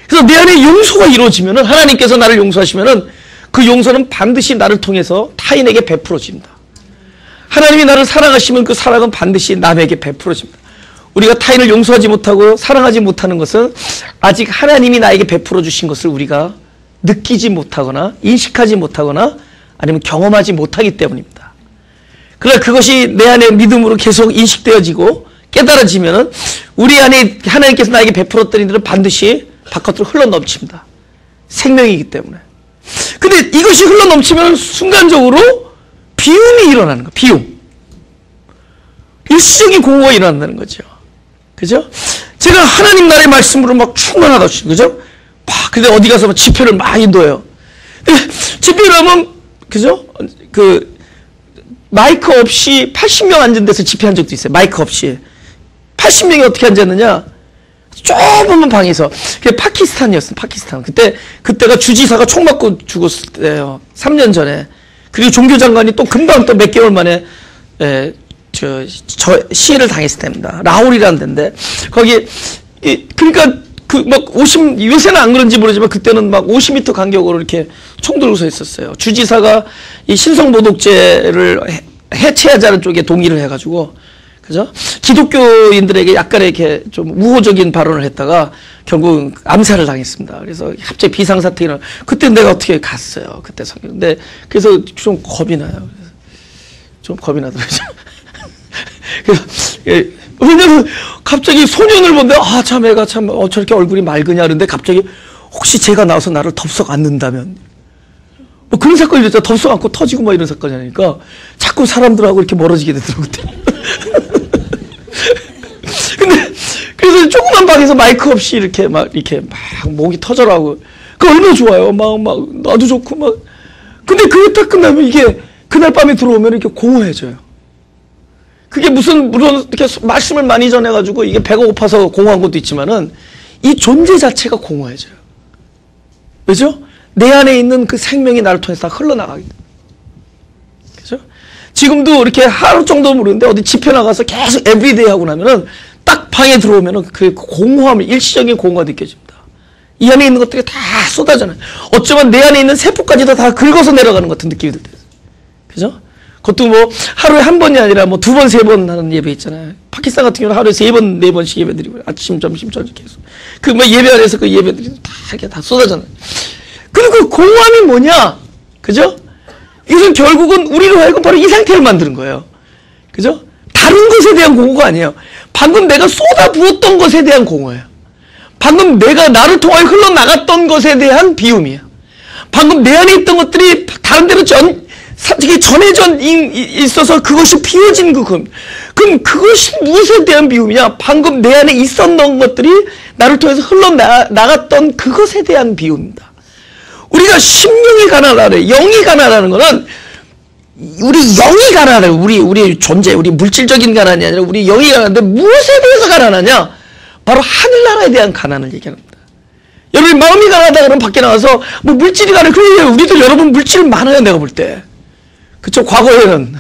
그래서 내 안에 용서가 이루어지면은, 하나님께서 나를 용서하시면은 그 용서는 반드시 나를 통해서 타인에게 베풀어집니다. 하나님이 나를 사랑하시면 그 사랑은 반드시 남에게 베풀어집니다. 우리가 타인을 용서하지 못하고 사랑하지 못하는 것은 아직 하나님이 나에게 베풀어 주신 것을 우리가 느끼지 못하거나 인식하지 못하거나 아니면 경험하지 못하기 때문입니다. 그러나 그것이 내 안에 믿음으로 계속 인식되어지고 깨달아지면은 우리 안에 하나님께서 나에게 베풀었던 이들은 반드시 바깥으로 흘러넘칩니다. 생명이기 때문에. 근데 이것이 흘러넘치면 순간적으로 비움이 일어나는 거예요. 비움. 일시적인 공허가 일어난다는 거죠. 그죠? 제가 하나님 나라의 말씀으로 막 충만하다. 그죠? 근데 어디 가서 막 집회를 막 인도해요. 집회를 하면, 그죠? 마이크 없이 80명 앉은 데서 집회한 적도 있어요. 마이크 없이. 80명이 어떻게 앉았느냐? 좁은 방에서. 그게 파키스탄이었어요. 파키스탄. 그때가 주지사가 총 맞고 죽었을 때예요. 3년 전에. 그리고 종교장관이 또 금방 또 몇 개월 만에, 시해를 당했을 때입니다. 라홀이라는 데인데, 거기, 그러니까, 요새는 안 그런지 모르지만, 그때는 막 50m 간격으로 이렇게 총 들고 서 있었어요. 주지사가 이 신성모독죄를 해체하자는 쪽에 동의를 해가지고, 그죠? 기독교인들에게 약간의 이렇게 좀 우호적인 발언을 했다가 결국 암살을 당했습니다. 그래서 갑자기 비상사태 일어나. 그때 내가 어떻게 갔어요. 그때 근데 그래서 좀 겁이 나요. 좀 겁이 나더라고요. 왜냐면 갑자기 소년을 보는데 참 애가 참 저렇게 얼굴이 맑으냐 그러는데 갑자기 혹시 제가 나와서 나를 덥석 안는다면 뭐 그런 사건이 있었잖아. 덥석 안고 터지고 막 이런 사건이 아니니까 자꾸 사람들하고 이렇게 멀어지게 되더라고요. 근데 그래서 조그만 방에서 마이크 없이 이렇게 막 목이 터져라고. 그 얼마나 좋아요. 막 나도 좋고 막. 근데 그게 딱 끝나면 이게 그날 밤에 들어오면 이렇게 공허해져요. 그게 물론 이렇게 말씀을 많이 전해가지고 이게 배가 고파서 공허한 것도 있지만은 이 존재 자체가 공허해져요. 왜죠? 내 안에 있는 그 생명이 나를 통해서 다 흘러나가기 때문에. 그죠? 지금도 이렇게 하루 정도 모르는데 어디 집회 나가서 계속 에브리데이 하고 나면은 딱 방에 들어오면은 그 공허함이, 일시적인 공허가 느껴집니다. 이 안에 있는 것들이 다 쏟아져요. 어쩌면 내 안에 있는 세포까지도 다 긁어서 내려가는 것 같은 느낌이 들 때요. 그죠? 그것도 뭐 하루에 한 번이 아니라 뭐 2번, 3번 하는 예배 있잖아요. 파키스탄 같은 경우는 하루에 3번, 4번씩 예배 드리고 아침, 점심, 저녁 계속. 예배 안에서 그 예배들이 다 쏟아져요. 그리고 그 공허함이 뭐냐? 그죠? 이것은 결국은 우리로 하여금 바로 이 상태를 만드는 거예요. 그죠? 다른 것에 대한 공허가 아니에요. 방금 내가 쏟아부었던 것에 대한 공허예요. 방금 내가 나를 통하여 흘러나갔던 것에 대한 비움이에요. 방금 내 안에 있던 것들이 다른 데로 전해져 있어서 그것이 비워진 그럼 그것이 무엇에 대한 비움이냐? 방금 내 안에 있었던 것들이 나를 통해서 흘러나갔던 그것에 대한 비움입니다. 우리가 심령이 가난하래, 영이 가난하는 거는 우리 영이 가난해. 우리 존재, 우리 물질적인 가난이 아니라 우리 영이 가난한데 무엇에 대해서 가난하냐? 바로 하늘나라에 대한 가난을 얘기합니다. 여러분 마음이 가난하다 그러면 밖에 나가서 뭐 물질이 가난해. 그래, 우리도 여러분 물질 많아요. 내가 볼 때. 그쵸? 과거에는.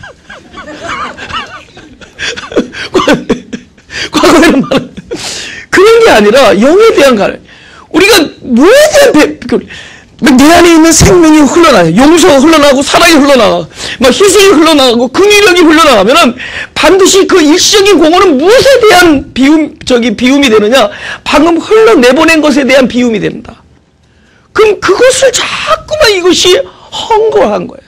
과거에는 많아요. 그런 게 아니라 영에 대한 가난. 우리가 뭐에 대한 내 안에 있는 생명이 흘러나요. 용서가 흘러나가고 사랑이 흘러나가고 막 희생이 흘러나가고 긍휼력이 흘러나가면은 반드시 그 일시적인 공허는 무엇에 대한 비움이 되느냐? 방금 흘러내보낸 것에 대한 비움이 됩니다. 그럼 그것을 자꾸만 이것이 헝거한 거예요.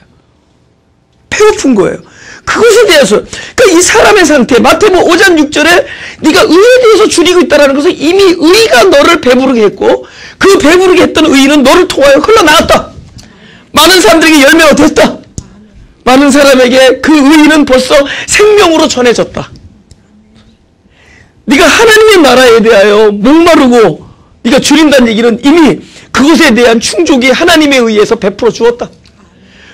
배고픈 거예요. 그것에 대해서. 그러니까 이 사람의 상태, 마태복음 5장 6절에 네가 의에 대해서 줄이고 있다는 것은 이미 의가 너를 배부르게 했고 그 배부르게 했던 의는 너를 통하여 흘러나갔다. 많은 사람들에게 열매가 됐다. 많은 사람에게 그 의는 벌써 생명으로 전해졌다. 네가 하나님의 나라에 대하여 목마르고 네가 줄인다는 얘기는 이미 그것에 대한 충족이 하나님에 의해서 베풀어 주었다.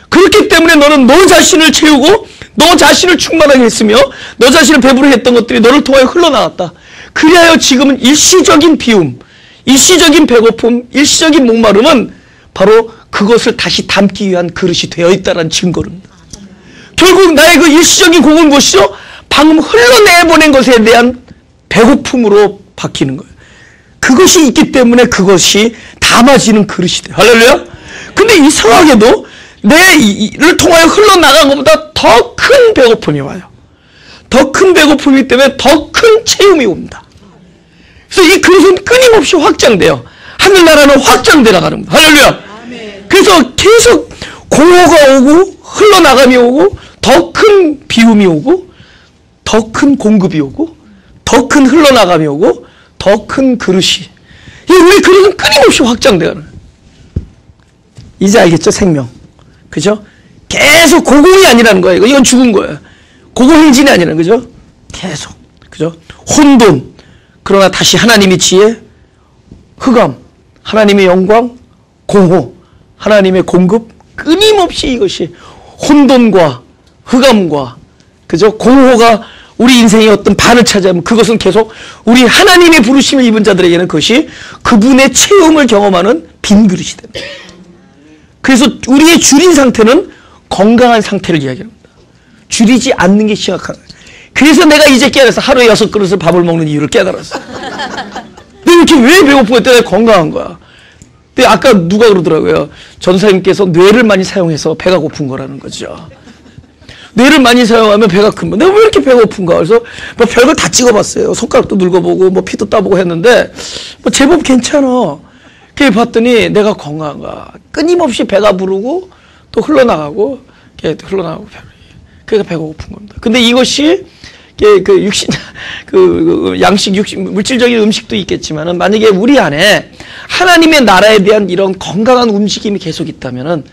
그렇기 때문에 너는 너 자신을 채우고 너 자신을 충만하게 했으며 너 자신을 배부르게 했던 것들이 너를 통하여 흘러나왔다. 그리하여 지금은 일시적인 비움, 일시적인 배고픔, 일시적인 목마름은 바로 그것을 다시 담기 위한 그릇이 되어 있다는 증거입니다. 결국 나의 그 일시적인 공은 무엇이죠? 방금 흘러내보낸 것에 대한 배고픔으로 바뀌는 거예요. 그것이 있기 때문에 그것이 담아지는 그릇이 돼요. 할렐루야. 근데 이상하게도 내를 통하여 흘러나간 것보다 더 큰 배고픔이 와요. 더 큰 배고픔이기 때문에 더 큰 체험이 옵니다. 그래서 이 그릇은 끊임없이 확장돼요. 하늘나라는 확장돼 나가는 겁니다. 할렐루야. 그래서 계속 공허가 오고 흘러나감이 오고 더 큰 비움이 오고 더 큰 공급이 오고 더 큰 흘러나감이 오고 더 큰 그릇이, 우리 그릇은 끊임없이 확장돼가는 거예요. 이제 알겠죠? 생명. 그죠? 계속 고공이 아니라는 거예요. 이건 죽은 거예요. 고공행진이 아니라는 거죠. 계속. 그죠? 혼돈. 그러나 다시 하나님의 지혜, 흑암, 하나님의 영광, 공허, 하나님의 공급, 끊임없이 이것이 혼돈과 흑암과, 그죠? 공허가 우리 인생의 어떤 반을 차지하면 그것은 계속 우리 하나님의 부르심을 입은 자들에게는 그것이 그분의 체험을 경험하는 빈 그릇이 됩니다. 그래서 우리의 줄인 상태는 건강한 상태를 이야기합니다. 줄이지 않는 게 심각한 거예요. 그래서 내가 이제 깨달아서 하루에 6그릇을 밥을 먹는 이유를 깨달았어. 내가 이렇게 왜 배고프고 했더니 내가 건강한 거야. 근데 아까 누가 그러더라고요. 전사님께서 뇌를 많이 사용해서 배가 고픈 거라는 거죠. 뇌를 많이 사용하면 배가 큰 거. 내가 왜 이렇게 배가 고픈가? 그래서 뭐 별걸 다 찍어봤어요. 손가락도 늙어보고 뭐 피도 따보고 했는데 뭐 제법 괜찮아. 그래 봤더니 내가 건강한 거야. 끊임없이 배가 부르고 또 흘러나가고 흘러나가고 그러니까 배가 고픈 겁니다. 근데 이것이 그 육신, 양식, 물질적인 음식도 있겠지만은 만약에 우리 안에 하나님의 나라에 대한 이런 건강한 움직임이 계속 있다면은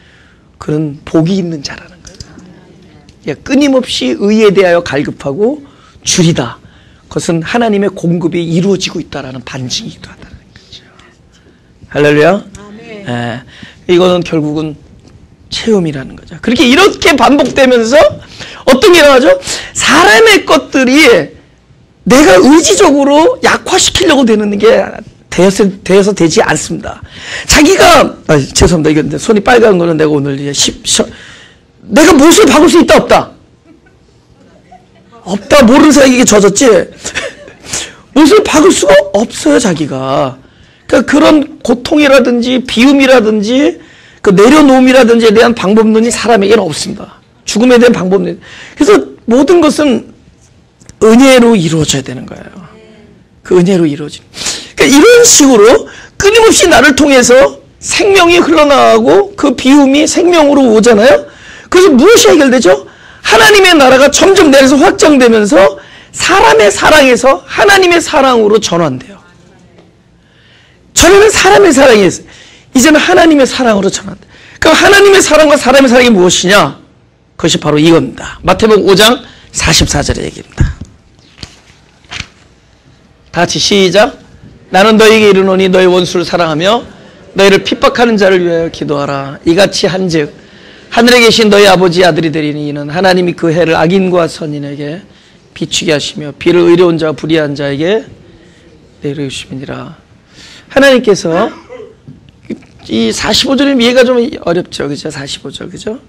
그는 복이 있는 자라는 거예요. 끊임없이 의에 대하여 갈급하고 줄이다. 그것은 하나님의 공급이 이루어지고 있다라는 반증이기도 하다는 거죠. 할렐루야. 예, 이거는 결국은 체험이라는 거죠. 그렇게 이렇게 반복되면서 어떤 게 일어나죠? 사람의 것들이 내가 의지적으로 약화시키려고 되는 게 되어서 되지 않습니다. 자기가, 죄송합니다. 이거 손이 빨간 거는 내가 오늘 이제 내가 못을 박을 수 있다, 없다? 없다, 모르는 사람에게 젖었지? 못을 박을 수가 없어요, 자기가. 그러니까 그런 고통이라든지 비움이라든지 그 내려놓음이라든지에 대한 방법론이 사람에게는 없습니다. 죽음에 대한 방법론. 그래서 모든 것은 은혜로 이루어져야 되는 거예요. 그 은혜로 이루어지는. 그러니까 이런 식으로 끊임없이 나를 통해서 생명이 흘러나가고 그 비움이 생명으로 오잖아요. 그래서 무엇이 해결되죠? 하나님의 나라가 점점 내려서 확장되면서 사람의 사랑에서 하나님의 사랑으로 전환돼요. 전에는 사람의 사랑이었어요. 이제는 하나님의 사랑으로 전환돼. 그럼 하나님의 사랑과 사람의 사랑이 무엇이냐? 그것이 바로 이겁니다. 마태복음 5장 44절의 얘기입니다. 다 같이 시작. 나는 너희에게 이르노니 너희 원수를 사랑하며 너희를 핍박하는 자를 위하여 기도하라. 이같이 한즉 하늘에 계신 너희 아버지의 아들이 되리니 이는 하나님이 그 해를 악인과 선인에게 비추게 하시며 비를 의로운 자와 불의한 자에게 내려주심이니라. 하나님께서 이 45절은 이해가 좀 어렵죠. 그죠? 45절. 그죠?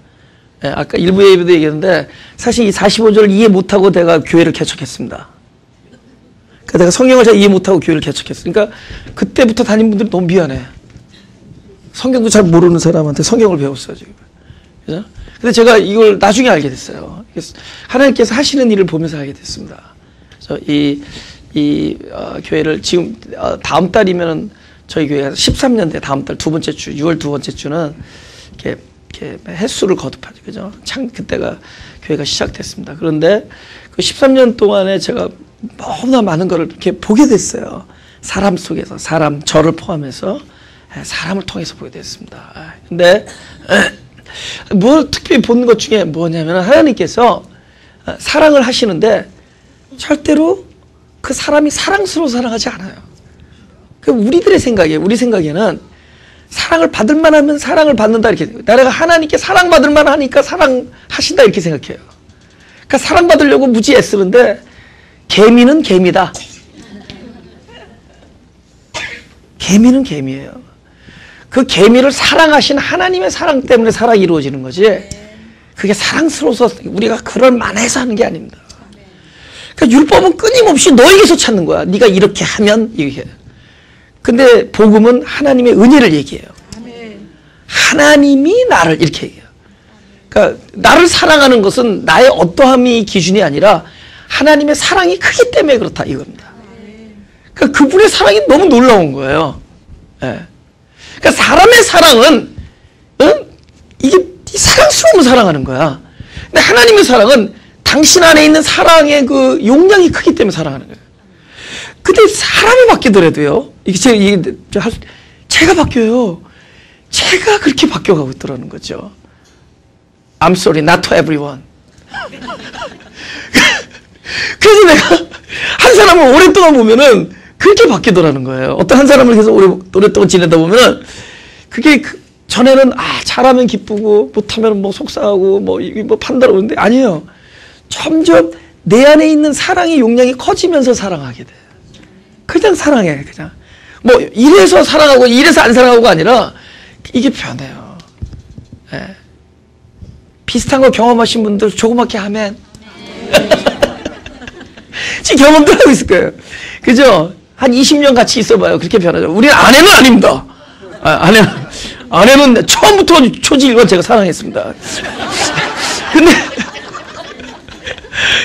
네, 아까 일부 예배도 얘기했는데 사실 이 45절을 이해 못하고 내가 교회를 개척했습니다. 그러니까 내가 성경을 잘 이해 못하고 교회를 개척했어요. 그러니까 그때부터 다닌 분들이 너무 미안해. 성경도 잘 모르는 사람한테 성경을 배웠어요, 지금. 그죠? 근데 제가 이걸 나중에 알게 됐어요. 하나님께서 하시는 일을 보면서 알게 됐습니다. 그래서 교회를 지금, 다음 달이면은 저희 교회가 13년 돼. 다음 달 두 번째 주, 6월 두 번째 주는 이렇게 횟수를 거듭하죠. 그죠? 그때가 교회가 시작됐습니다. 그런데 그 13년 동안에 제가 너무나 많은 거를 이렇게 보게 됐어요. 사람 속에서, 저를 포함해서 사람을 통해서 보게 됐습니다. 근데, 뭘 특별히 보는 것 중에 뭐냐면 하나님께서 사랑을 하시는데 절대로 그 사람이 사랑스러워 사랑하지 않아요. 우리 생각에는 사랑을 받을 만하면 사랑을 받는다 이렇게. 내가 하나님께 사랑받을 만하니까 사랑하신다 이렇게 생각해요. 그러니까 사랑받으려고 무지 애쓰는데 개미는 개미다. 개미는 개미예요. 그 개미를 사랑하신 하나님의 사랑 때문에 사랑이 이루어지는 거지. 그게 사랑스러워서 우리가 그럴 만해서 하는 게 아닙니다. 그러니까 율법은 끊임없이 너에게서 찾는 거야. 네가 이렇게 하면 이게. 근데 복음은 하나님의 은혜를 얘기해요. 하나님이 나를 이렇게 얘기해요. 그러니까 나를 사랑하는 것은 나의 어떠함이 기준이 아니라 하나님의 사랑이 크기 때문에 그렇다 이겁니다. 그러니까 그분의 사랑이 너무 놀라운 거예요. 예. 그러니까 사람의 사랑은 이게 사랑스러움을 사랑하는 거야. 근데 하나님의 사랑은 당신 안에 있는 사랑의 그 용량이 크기 때문에 사랑하는 거예요. 근데 사람이 바뀌더라도요. 제가 바뀌어요. 제가 그렇게 바뀌어가고 있더라는 거죠. I'm sorry, not to everyone. 그래서 내가 한 사람을 오랫동안 보면은 그렇게 바뀌더라는 거예요. 어떤 한 사람을 계속 오랫동안 지내다 보면은 그게 전에는 잘하면 기쁘고 못하면 뭐 속상하고 뭐 판단하고 그러는데 아니에요. 점점 내 안에 있는 사랑의 용량이 커지면서 사랑하게 돼. 그냥 사랑해. 그냥 뭐 이래서 사랑하고 이래서 안 사랑하고가 아니라 이게 변해요. 네. 비슷한 거 경험하신 분들 조그맣게 하면 지금 경험들 하고 있을 거예요. 그죠? 한 20년 같이 있어봐요. 그렇게 변하죠. 우리는 아내는 아닙니다. 아내는 처음부터 초지일관 제가 사랑했습니다. 근데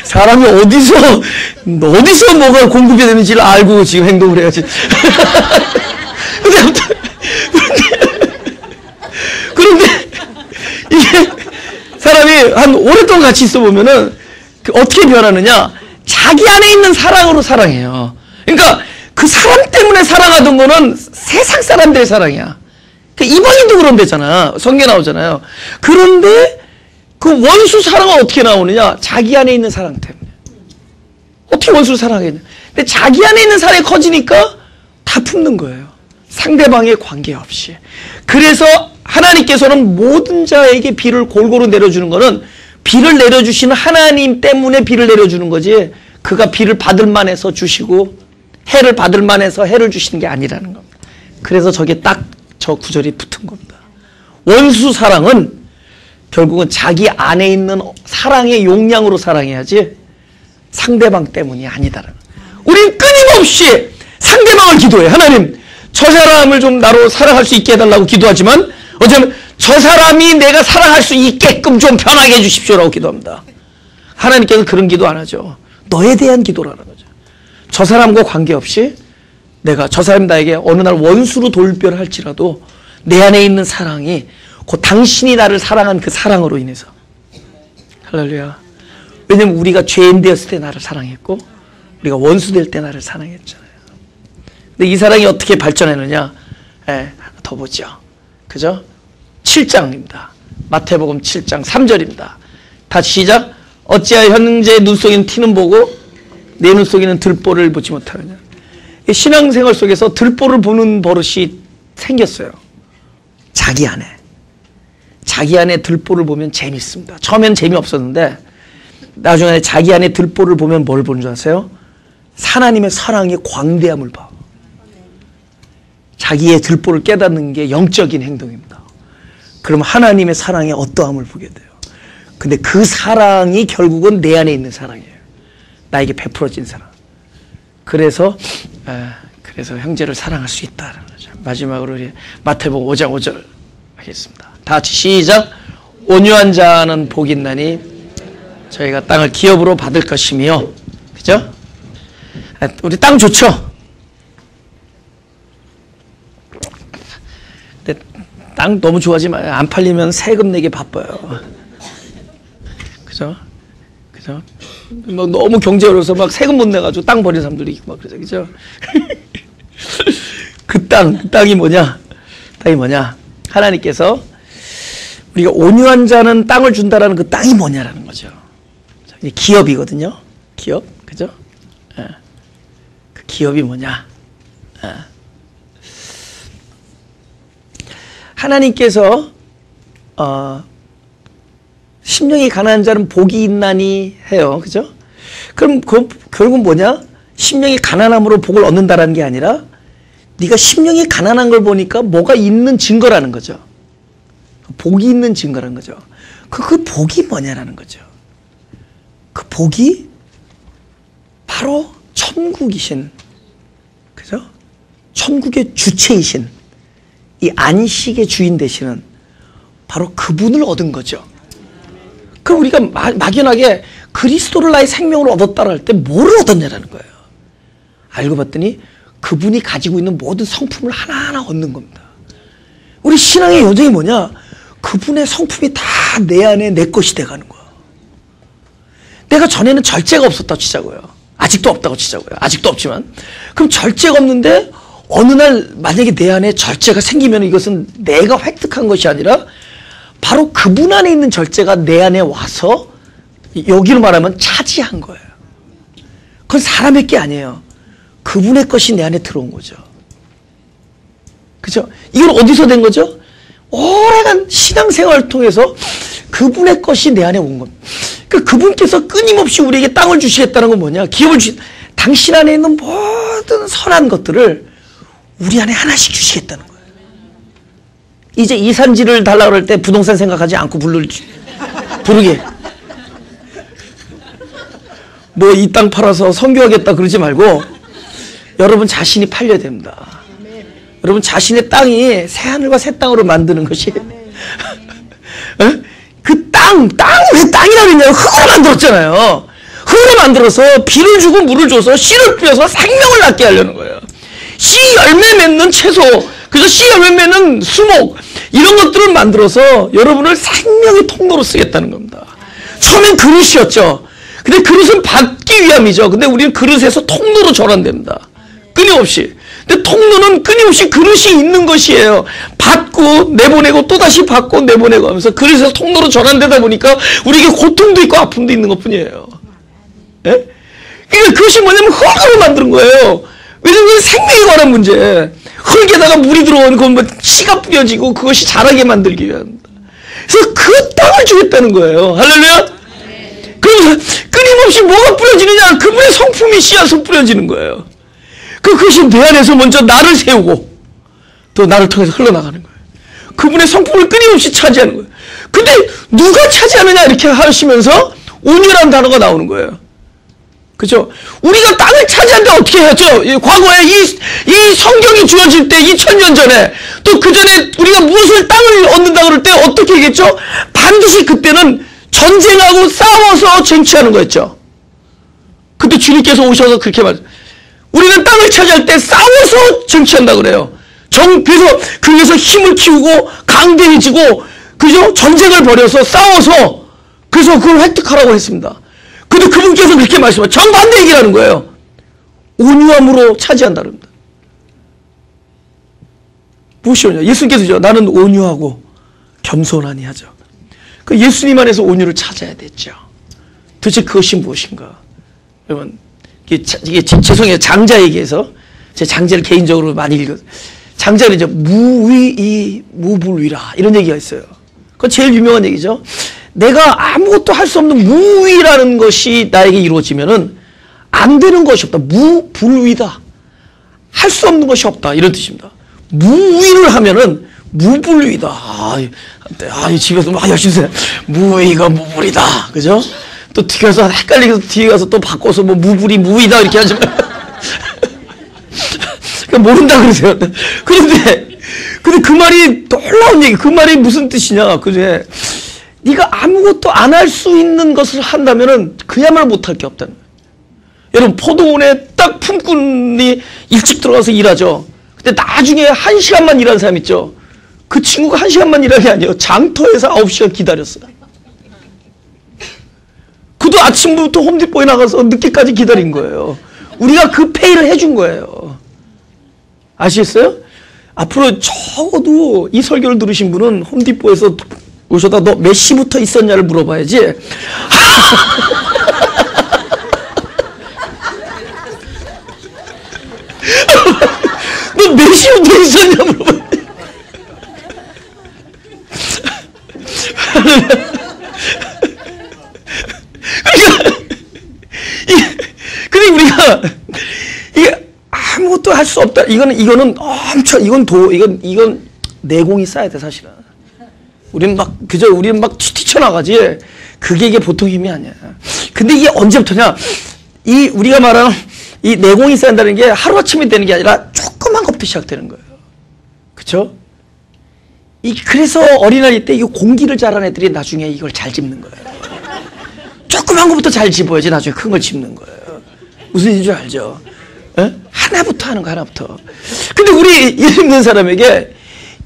사람이 어디서 뭐가 공급이 되는지를 알고 지금 행동을 해야지. 그런데 이게 사람이 한 오랫동안 같이 있어 보면은 어떻게 변하느냐? 자기 안에 있는 사랑으로 사랑해요. 그러니까 그 사람 때문에 사랑하던 거는 세상 사람들의 사랑이야. 그러니까 이방인도 그런 데잖아. 성경에 나오잖아요. 그런데 그 원수 사랑은 어떻게 나오느냐? 자기 안에 있는 사랑 때문에. 어떻게 원수를 사랑하겠냐? 근데 자기 안에 있는 사랑이 커지니까 다 품는 거예요. 상대방의 관계없이. 그래서 하나님께서는 모든 자에게 비를 골고루 내려주는 거는 비를 내려주시는 하나님 때문에 비를 내려주는 거지 그가 비를 받을 만해서 주시고 해를 받을 만해서 해를 주시는 게 아니라는 겁니다. 그래서 저게 딱 저 구절이 붙은 겁니다. 원수 사랑은 결국은 자기 안에 있는 사랑의 용량으로 사랑해야지 상대방 때문이 아니다라는 거예요. 우린 끊임없이 상대방을 기도해. 하나님 저 사람을 좀 나로 사랑할 수 있게 해달라고 기도하지만 어쩌면 저 사람이 내가 사랑할 수 있게끔 좀 변하게 해주십시오라고 기도합니다. 하나님께서는 그런 기도 안 하죠. 너에 대한 기도라는 거죠. 저 사람과 관계없이 내가 저 사람이 나에게 어느 날 원수로 돌변할지라도 내 안에 있는 사랑이 곧 당신이 나를 사랑한 그 사랑으로 인해서 할렐루야. 왜냐면 우리가 죄인 되었을 때 나를 사랑했고 우리가 원수 될 때 나를 사랑했잖아요. 근데 이 사랑이 어떻게 발전했느냐? 하나 더 보죠. 그죠? 7장입니다. 마태복음 7장 3절입니다. 다시 시작. 어찌하여 형제의 눈 속에는 티는 보고 내 눈 속에는 들보를 보지 못하느냐. 신앙생활 속에서 들보를 보는 버릇이 생겼어요. 자기 안에 들보를 보면 재밌습니다. 처음엔 재미없었는데 나중에 자기 안에 들보를 보면 뭘 보는 줄 아세요? 하나님의 사랑의 광대함을 봐. 자기의 들보를 깨닫는 게 영적인 행동입니다. 그럼 하나님의 사랑의 어떠함을 보게 돼요. 근데 그 사랑이 결국은 내 안에 있는 사랑이에요. 나에게 베풀어진 사랑. 그래서 형제를 사랑할 수 있다는 거죠. 마지막으로 우리 마태복음 5장 5절 하겠습니다. 다 같이 시작. 온유한 자는 복이 있나니 저희가 땅을 기업으로 받을 것이며. 그죠? 우리 땅 좋죠? 근데 땅 너무 좋아하지만 안 팔리면 세금 내기 바빠요. 그죠? 그죠? 막 너무 경제 어려워서 막 세금 못 내가지고 땅 버리는 사람들이 있고 막 그러죠. 그죠? 그 땅이 뭐냐? 땅이 뭐냐? 하나님께서 우리가 온유한 자는 땅을 준다라는 그 땅이 뭐냐라는 거죠. 기업이거든요. 기업. 그죠? 그 기업이 뭐냐? 하나님께서 심령이 가난한 자는 복이 있나니 해요. 그죠? 그럼 결국 뭐냐? 심령이 가난함으로 복을 얻는다라는 게 아니라 네가 심령이 가난한 걸 보니까 뭐가 있는 증거라는 거죠. 복이 있는 증거라는 거죠. 그 복이 뭐냐라는 거죠. 그 복이 바로 천국이신, 그죠? 천국의 주체이신 이 안식의 주인 되시는 바로 그분을 얻은 거죠. 그럼 우리가 막연하게 그리스도를 나의 생명으로 얻었다고 할 때 뭐를 얻었냐라는 거예요. 알고 봤더니 그분이 가지고 있는 모든 성품을 하나하나 얻는 겁니다. 우리 신앙의 여정이 뭐냐? 그분의 성품이 다 내 안에 내 것이 돼가는 거야. 내가 전에는 절제가 없었다고 치자고요. 아직도 없다고 치자고요. 아직도 없지만. 그럼 절제가 없는데 어느 날 만약에 내 안에 절제가 생기면 이것은 내가 획득한 것이 아니라 바로 그분 안에 있는 절제가 내 안에 와서 여기로 말하면 차지한 거예요. 그건 사람의 게 아니에요. 그분의 것이 내 안에 들어온 거죠. 그죠? 이건 어디서 된 거죠? 오래간 신앙생활을 통해서 그분의 것이 내 안에 온 겁니다. 그러니까 그분께서 끊임없이 우리에게 땅을 주시겠다는 건 뭐냐? 기업을 당신 안에 있는 모든 선한 것들을 우리 안에 하나씩 주시겠다는 거예요. 이제 이산지를 달라고 할 때 부동산 생각하지 않고 부르게. 뭐 이 땅 팔아서 선교하겠다 그러지 말고 여러분 자신이 팔려야 됩니다. 여러분 자신의 땅이 새하늘과 새 땅으로 만드는 것이 그 땅 왜 땅이라고 했냐고 흙으로 만들었잖아요. 흙으로 만들어서 비를 주고 물을 줘서 씨를 뿌려서 생명을 낳게 하려는 거예요. 씨 열매 맺는 채소, 그래서 씨 열매 맺는 수목 이런 것들을 만들어서 여러분을 생명의 통로로 쓰겠다는 겁니다. 처음엔 그릇이었죠. 근데 그릇은 받기 위함이죠. 근데 우리는 그릇에서 통로로 전환됩니다. 끊임없이. 근데 통로는 끊임없이 그릇이 있는 것이에요. 받고 내보내고 또다시 받고 내보내고 하면서 그릇에서 통로로 전환되다 보니까 우리에게 고통도 있고 아픔도 있는 것 뿐이에요. 예? 그러니까 그것이 뭐냐면 흙으로 만드는 거예요. 왜냐면 생명에 관한 문제. 흙에다가 물이 들어오는 건 뭐 씨가 뿌려지고 그것이 자라게 만들기 위함입니다. 그래서 그 땅을 주겠다는 거예요. 할렐루야? 그래서 끊임없이 뭐가 뿌려지느냐? 그분의 성품이 씨앗으로 뿌려지는 거예요. 그것이 내 안에서 먼저 나를 세우고 또 나를 통해서 흘러나가는 거예요. 그분의 성품을 끊임없이 차지하는 거예요. 근데 누가 차지하느냐 이렇게 하시면서 온유라는 단어가 나오는 거예요. 그죠? 우리가 땅을 차지하는데 어떻게 했죠? 과거에 이 성경이 주어질 때 2000년 전에 또 그 전에 우리가 무엇을 땅을 얻는다 그럴 때 어떻게 얘기했죠? 반드시 그때는 전쟁하고 싸워서 쟁취하는 거였죠. 그때 주님께서 오셔서 그렇게 말했어요. 우리는 땅을 차지할 때 싸워서 쟁취한다 그래요. 그래서 그래서 힘을 키우고 강대해지고 그죠? 전쟁을 벌여서 싸워서 그래서 그걸 획득하라고 했습니다. 근데 그분께서 그렇게 말씀하시면 정반대 얘기를 하는 거예요. 온유함으로 차지한다는 겁니다. 무엇이 오냐? 예수님께서죠. 나는 온유하고 겸손하니 하죠. 그 예수님 안에서 온유를 찾아야 됐죠. 도대체 그것이 무엇인가? 여러분, 이게 죄송해요. 장자 얘기해서 제 장자를 개인적으로 많이 읽어요. 장자는 이제 무위이 무불위라 이런 얘기가 있어요. 그건 제일 유명한 얘기죠. 내가 아무것도 할 수 없는 무위라는 것이 나에게 이루어지면은 안 되는 것이 없다. 무불위다. 할 수 없는 것이 없다. 이런 뜻입니다. 무위를 하면은 무불위다. 집에서 막 열심히 해. 무위가 무불이다. 그죠? 또 뒤에 가서 헷갈리게 뒤에 가서 또 바꿔서 뭐 무불이 무위다 이렇게 하지 마. 그러니까 모른다 그러세요. 근데 그 말이 놀라운 얘기. 그 말이 무슨 뜻이냐. 그제 네가 아무것도 안 할 수 있는 것을 한다면은 그야말로 못할 게 없다는 거예요. 여러분 포도원에 딱 품꾼이 일찍 들어가서 일하죠. 근데 나중에 1시간만 일하는 사람 있죠. 그 친구가 1시간만 일한 게 아니에요. 장터에서 9시간 기다렸어요. 그도 아침부터 홈디포에 나가서 늦게까지 기다린 거예요. 우리가 그 페이를 해준 거예요. 아시겠어요? 앞으로 적어도 이 설교를 들으신 분은 홈디포에서 오셔다 너 몇 시부터 있었냐를 물어봐야지. 너 몇 시부터 있었냐 물어봐야지. 근데 우리가 이게 아무것도 할 수 없다. 이거는 엄청 이건 내공이 쌓여야 돼 사실은. 우리는 막 뛰쳐나가지. 그게 이게 보통 힘이 아니야. 근데 이게 언제부터냐? 이 우리가 말하는 이 내공이 쌓인다는 게 하루아침에 되는 게 아니라 조그만 것부터 시작되는 거예요. 그렇죠? 그래서 어린아이 때 이 공기를 잘하는 애들이 나중에 이걸 잘 짚는 거예요. 조그만 것부터 잘 집어야지 나중에 큰 걸 짚는 거예요. 무슨 일인 줄 알죠? 에? 하나부터 하는 거, 하나부터. 근데 우리 일 있는 사람에게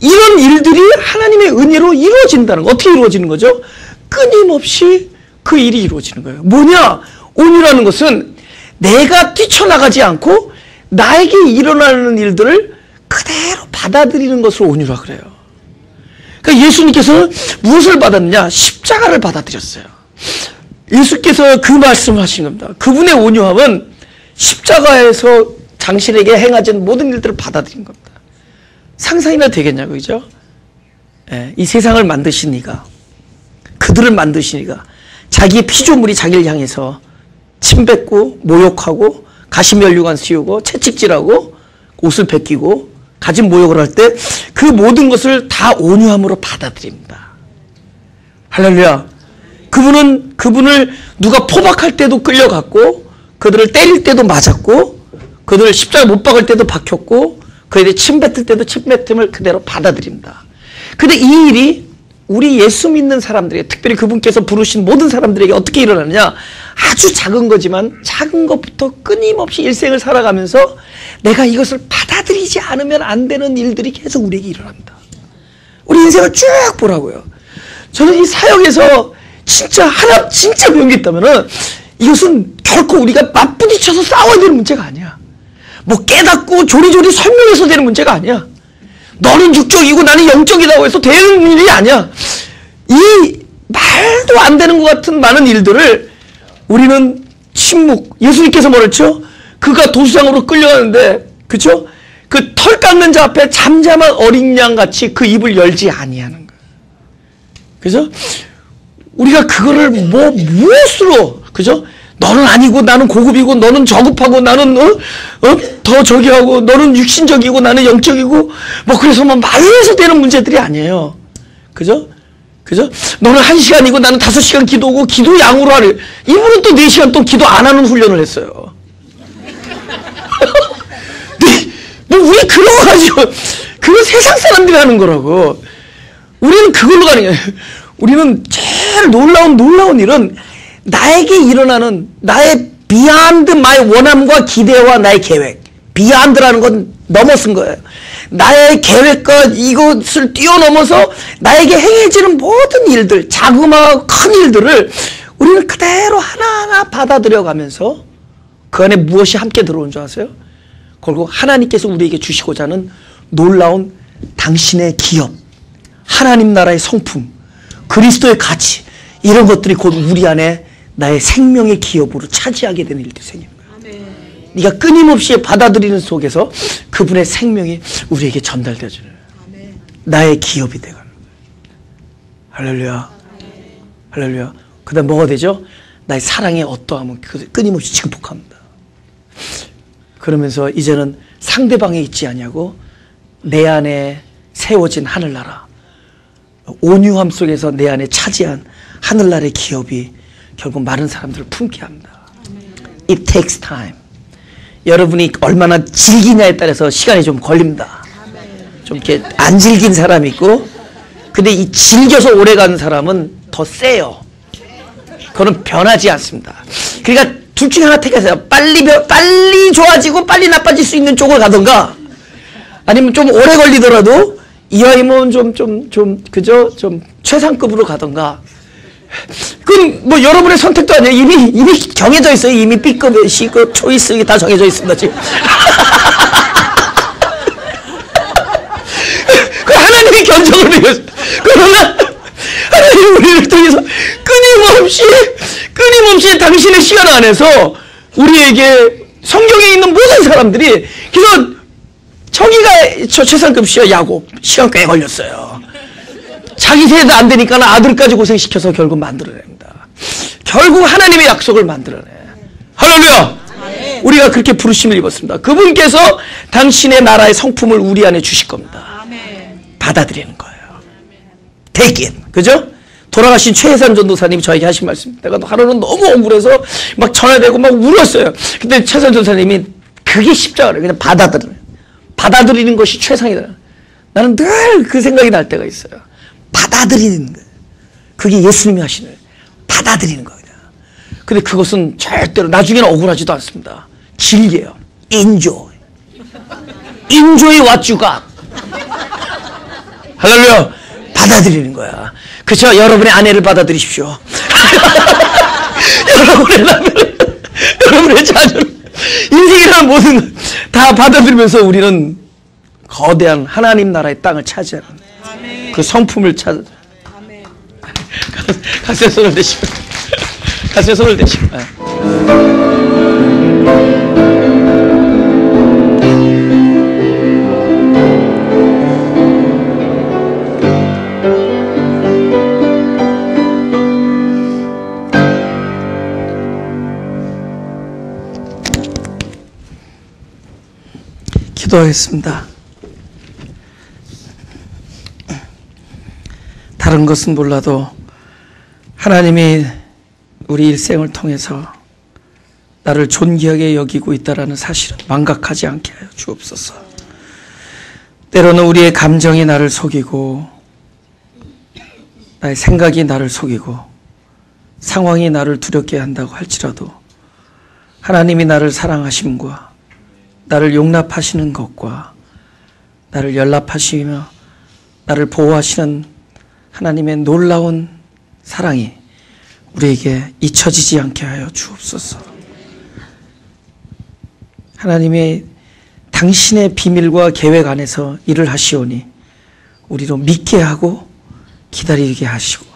이런 일들이 하나님의 은혜로 이루어진다는 거. 어떻게 이루어지는 거죠? 끊임없이 그 일이 이루어지는 거예요. 뭐냐? 온유라는 것은 내가 뛰쳐나가지 않고 나에게 일어나는 일들을 그대로 받아들이는 것을 온유라 그래요. 그러니까 예수님께서는 무엇을 받았느냐? 십자가를 받아들였어요. 예수께서 그 말씀을 하신 겁니다. 그분의 온유함은 십자가에서 당신에게 행하진 모든 일들을 받아들인 겁니다. 상상이나 되겠냐고, 그죠? 예, 이 세상을 만드신 이가, 그들을 만드신 이가 자기의 피조물이 자기를 향해서 침뱉고 모욕하고 가시면류관 씌우고 채찍질하고 옷을 벗기고 가진 모욕을 할 때 그 모든 것을 다 온유함으로 받아들입니다. 할렐루야. 그분을 누가 포박할 때도 끌려갔고 그들을 때릴 때도 맞았고 그들을 십자가 못 박을 때도 박혔고 그들이 침뱉을 때도 침뱉음을 그대로 받아들입니다. 근데 이 일이 우리 예수 믿는 사람들에게, 특별히 그분께서 부르신 모든 사람들에게 어떻게 일어나느냐? 아주 작은 거지만 작은 것부터 끊임없이 일생을 살아가면서 내가 이것을 받아들이지 않으면 안 되는 일들이 계속 우리에게 일어납니다. 우리 인생을 쭉 보라고요. 저는 이 사역에서 진짜 배운 게 있다면은 이것은 결코 우리가 맞부딪혀서 싸워야 되는 문제가 아니야. 뭐 깨닫고 조리조리 설명해서 되는 문제가 아니야. 너는 육적이고 나는 영적이라고 해서 되는 일이 아니야. 이 말도 안 되는 것 같은 많은 일들을 우리는 침묵. 예수님께서 뭐랬죠? 그가 도수장으로 끌려가는데, 그쵸? 그 털 깎는 자 앞에 잠잠한 어린 양 같이 그 입을 열지 아니하는 거예요. 그죠? 우리가 그거를 무엇으로, 그죠? 너는 아니고 나는 고급이고 너는 저급하고 나는 더 저기하고 너는 육신적이고 나는 영적이고 뭐 그래서 뭐 말로 해서 되는 문제들이 아니에요. 그죠? 그죠? 너는 1시간이고 나는 5시간 기도고 기도 양으로 하래. 이분은 또 4시간 또 기도 안 하는 훈련을 했어요. 뭐 우리 그런 거 가지고 그건 세상 사람들이 하는 거라고. 우리는 그걸로 가는 거예요. 우리는 제일 놀라운 일은 나에게 일어나는 나의 beyond my 원함과 기대와 나의 계획. beyond라는 건 넘어선 거예요. 나의 계획과 이것을 뛰어넘어서 나에게 행해지는 모든 일들, 자그마한 큰 일들을 우리는 그대로 하나하나 받아들여 가면서 그 안에 무엇이 함께 들어온 줄 아세요? 그리고 하나님께서 우리에게 주시고자 하는 놀라운 당신의 기업, 하나님 나라의 성품, 그리스도의 가치, 이런 것들이 곧 우리 안에 나의 생명의 기업으로 차지하게 되는 일들이 생깁니다. 네가 끊임없이 받아들이는 속에서 그분의 생명이 우리에게 전달되어주는 나의 기업이 되가는 거예요. 할렐루야. 할렐루야. 그 다음 뭐가 되죠? 나의 사랑의 어떠함은 끊임없이 증폭합니다. 그러면서 이제는 상대방에 있지 아니하고 내 안에 세워진 하늘나라, 온유함 속에서 내 안에 차지한 하늘나라의 기업이 결국 많은 사람들을 품게 합니다. It takes time. 여러분이 얼마나 즐기냐에 따라서 시간이 좀 걸립니다. 좀 이렇게 안 즐긴 사람이 있고, 근데 이 즐겨서 오래 가는 사람은 더 세요. 그건 변하지 않습니다. 그러니까 둘 중에 하나 택하세요. 빨리 좋아지고 빨리 나빠질 수 있는 쪽을 가던가, 아니면 좀 오래 걸리더라도 이왕이면 그저 좀 최상급으로 가던가. 그건 뭐 여러분의 선택도 아니에요. 이미 정해져 있어요. 이미 B급, C급, 초이스 이게 다 정해져 있습니다, 지금. 그 하나님이 견적을 내렸어요. 그러나 하나님 우리를 통해서 끊임없이 당신의 시간 안에서 우리에게 성경에 있는 모든 사람들이, 그래서 저기가 저 최상급 야곱 시간 꽤 걸렸어요. 자기 세대도 안 되니까 아들까지 고생시켜서 결국 만들어냅니다. 결국 하나님의 약속을 만들어내. 할렐루야. 우리가 그렇게 부르심을 입었습니다. 그분께서 당신의 나라의 성품을 우리 안에 주실 겁니다. 받아들이는 거예요. Take it. 그죠? 돌아가신 최혜산 전도사님이 저에게 하신 말씀입니다. 내가 하루는 너무 억울해서 막 전화되고 막 울었어요. 근데 최혜산 전도사님이 그게 십자가를 그냥 받아들이는 것이 최상이다. 나는 늘 그 생각이 날 때가 있어요. 받아들이는 거예요. 그게 예수님이 하시는 받아들이는 거예요. 근데 그것은 절대로 나중에는 억울하지도 않습니다. 즐겨요. Enjoy what you got. 할렐루야. 받아들이는 거야. 그렇죠? 여러분의 아내를 받아들이십시오. 여러분의 남편을, 여러분의 자녀를, 인생이라는 모든 걸 다 받아들이면서 우리는 거대한 하나님 나라의 땅을 차지하는 그 성품을 찾아. 가슴에 손을 대시고, 가슴에 손을 대시고. 기도하겠습니다. 다른 것은 몰라도 하나님이 우리 일생을 통해서 나를 존귀하게 여기고 있다는 사실은 망각하지 않게 하여 주옵소서. 때로는 우리의 감정이 나를 속이고 나의 생각이 나를 속이고 상황이 나를 두렵게 한다고 할지라도 하나님이 나를 사랑하심과 나를 용납하시는 것과 나를 연락하시며 나를 보호하시는 하나님의 놀라운 사랑이 우리에게 잊혀지지 않게 하여 주옵소서. 하나님의 당신의 비밀과 계획 안에서 일을 하시오니 우리로 믿게 하고 기다리게 하시고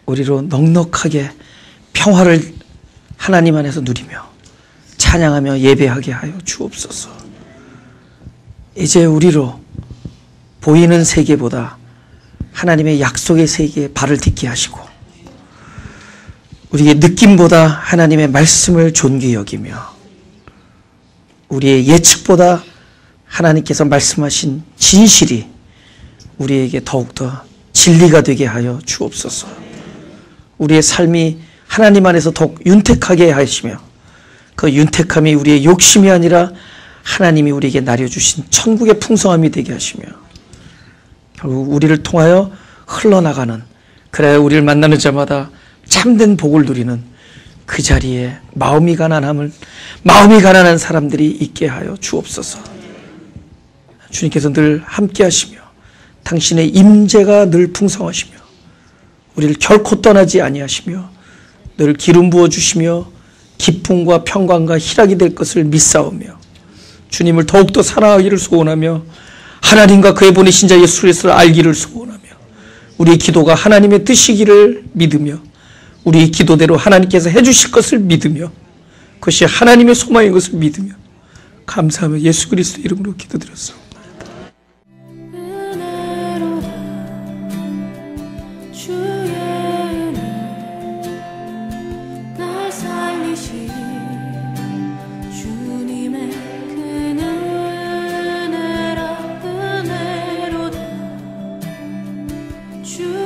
우리로 넉넉하게 평화를 하나님 안에서 누리며 찬양하며 예배하게 하여 주옵소서. 이제 우리로 보이는 세계보다 하나님의 약속의 세계에 발을 딛게 하시고 우리의 느낌보다 하나님의 말씀을 존귀히 여기며 우리의 예측보다 하나님께서 말씀하신 진실이 우리에게 더욱더 진리가 되게 하여 주옵소서. 우리의 삶이 하나님 안에서 더욱 윤택하게 하시며 그 윤택함이 우리의 욕심이 아니라 하나님이 우리에게 나려주신 천국의 풍성함이 되게 하시며 결국 우리를 통하여 흘러나가는, 그래야 우리를 만나는 자마다 참된 복을 누리는 그 자리에 마음이 가난한 사람들이 있게 하여 주옵소서. 주님께서 늘 함께 하시며 당신의 임재가 늘 풍성하시며 우리를 결코 떠나지 아니하시며 늘 기름 부어주시며 기쁨과 평강과 희락이 될 것을 믿사오며 주님을 더욱더 사랑하기를 소원하며 하나님과 그의 보내신 자 예수 그리스도를 알기를 소원하며 우리의 기도가 하나님의 뜻이기를 믿으며 우리의 기도대로 하나님께서 해주실 것을 믿으며 그것이 하나님의 소망인 것을 믿으며 감사하며 예수 그리스도 이름으로 기도드렸습니다. 주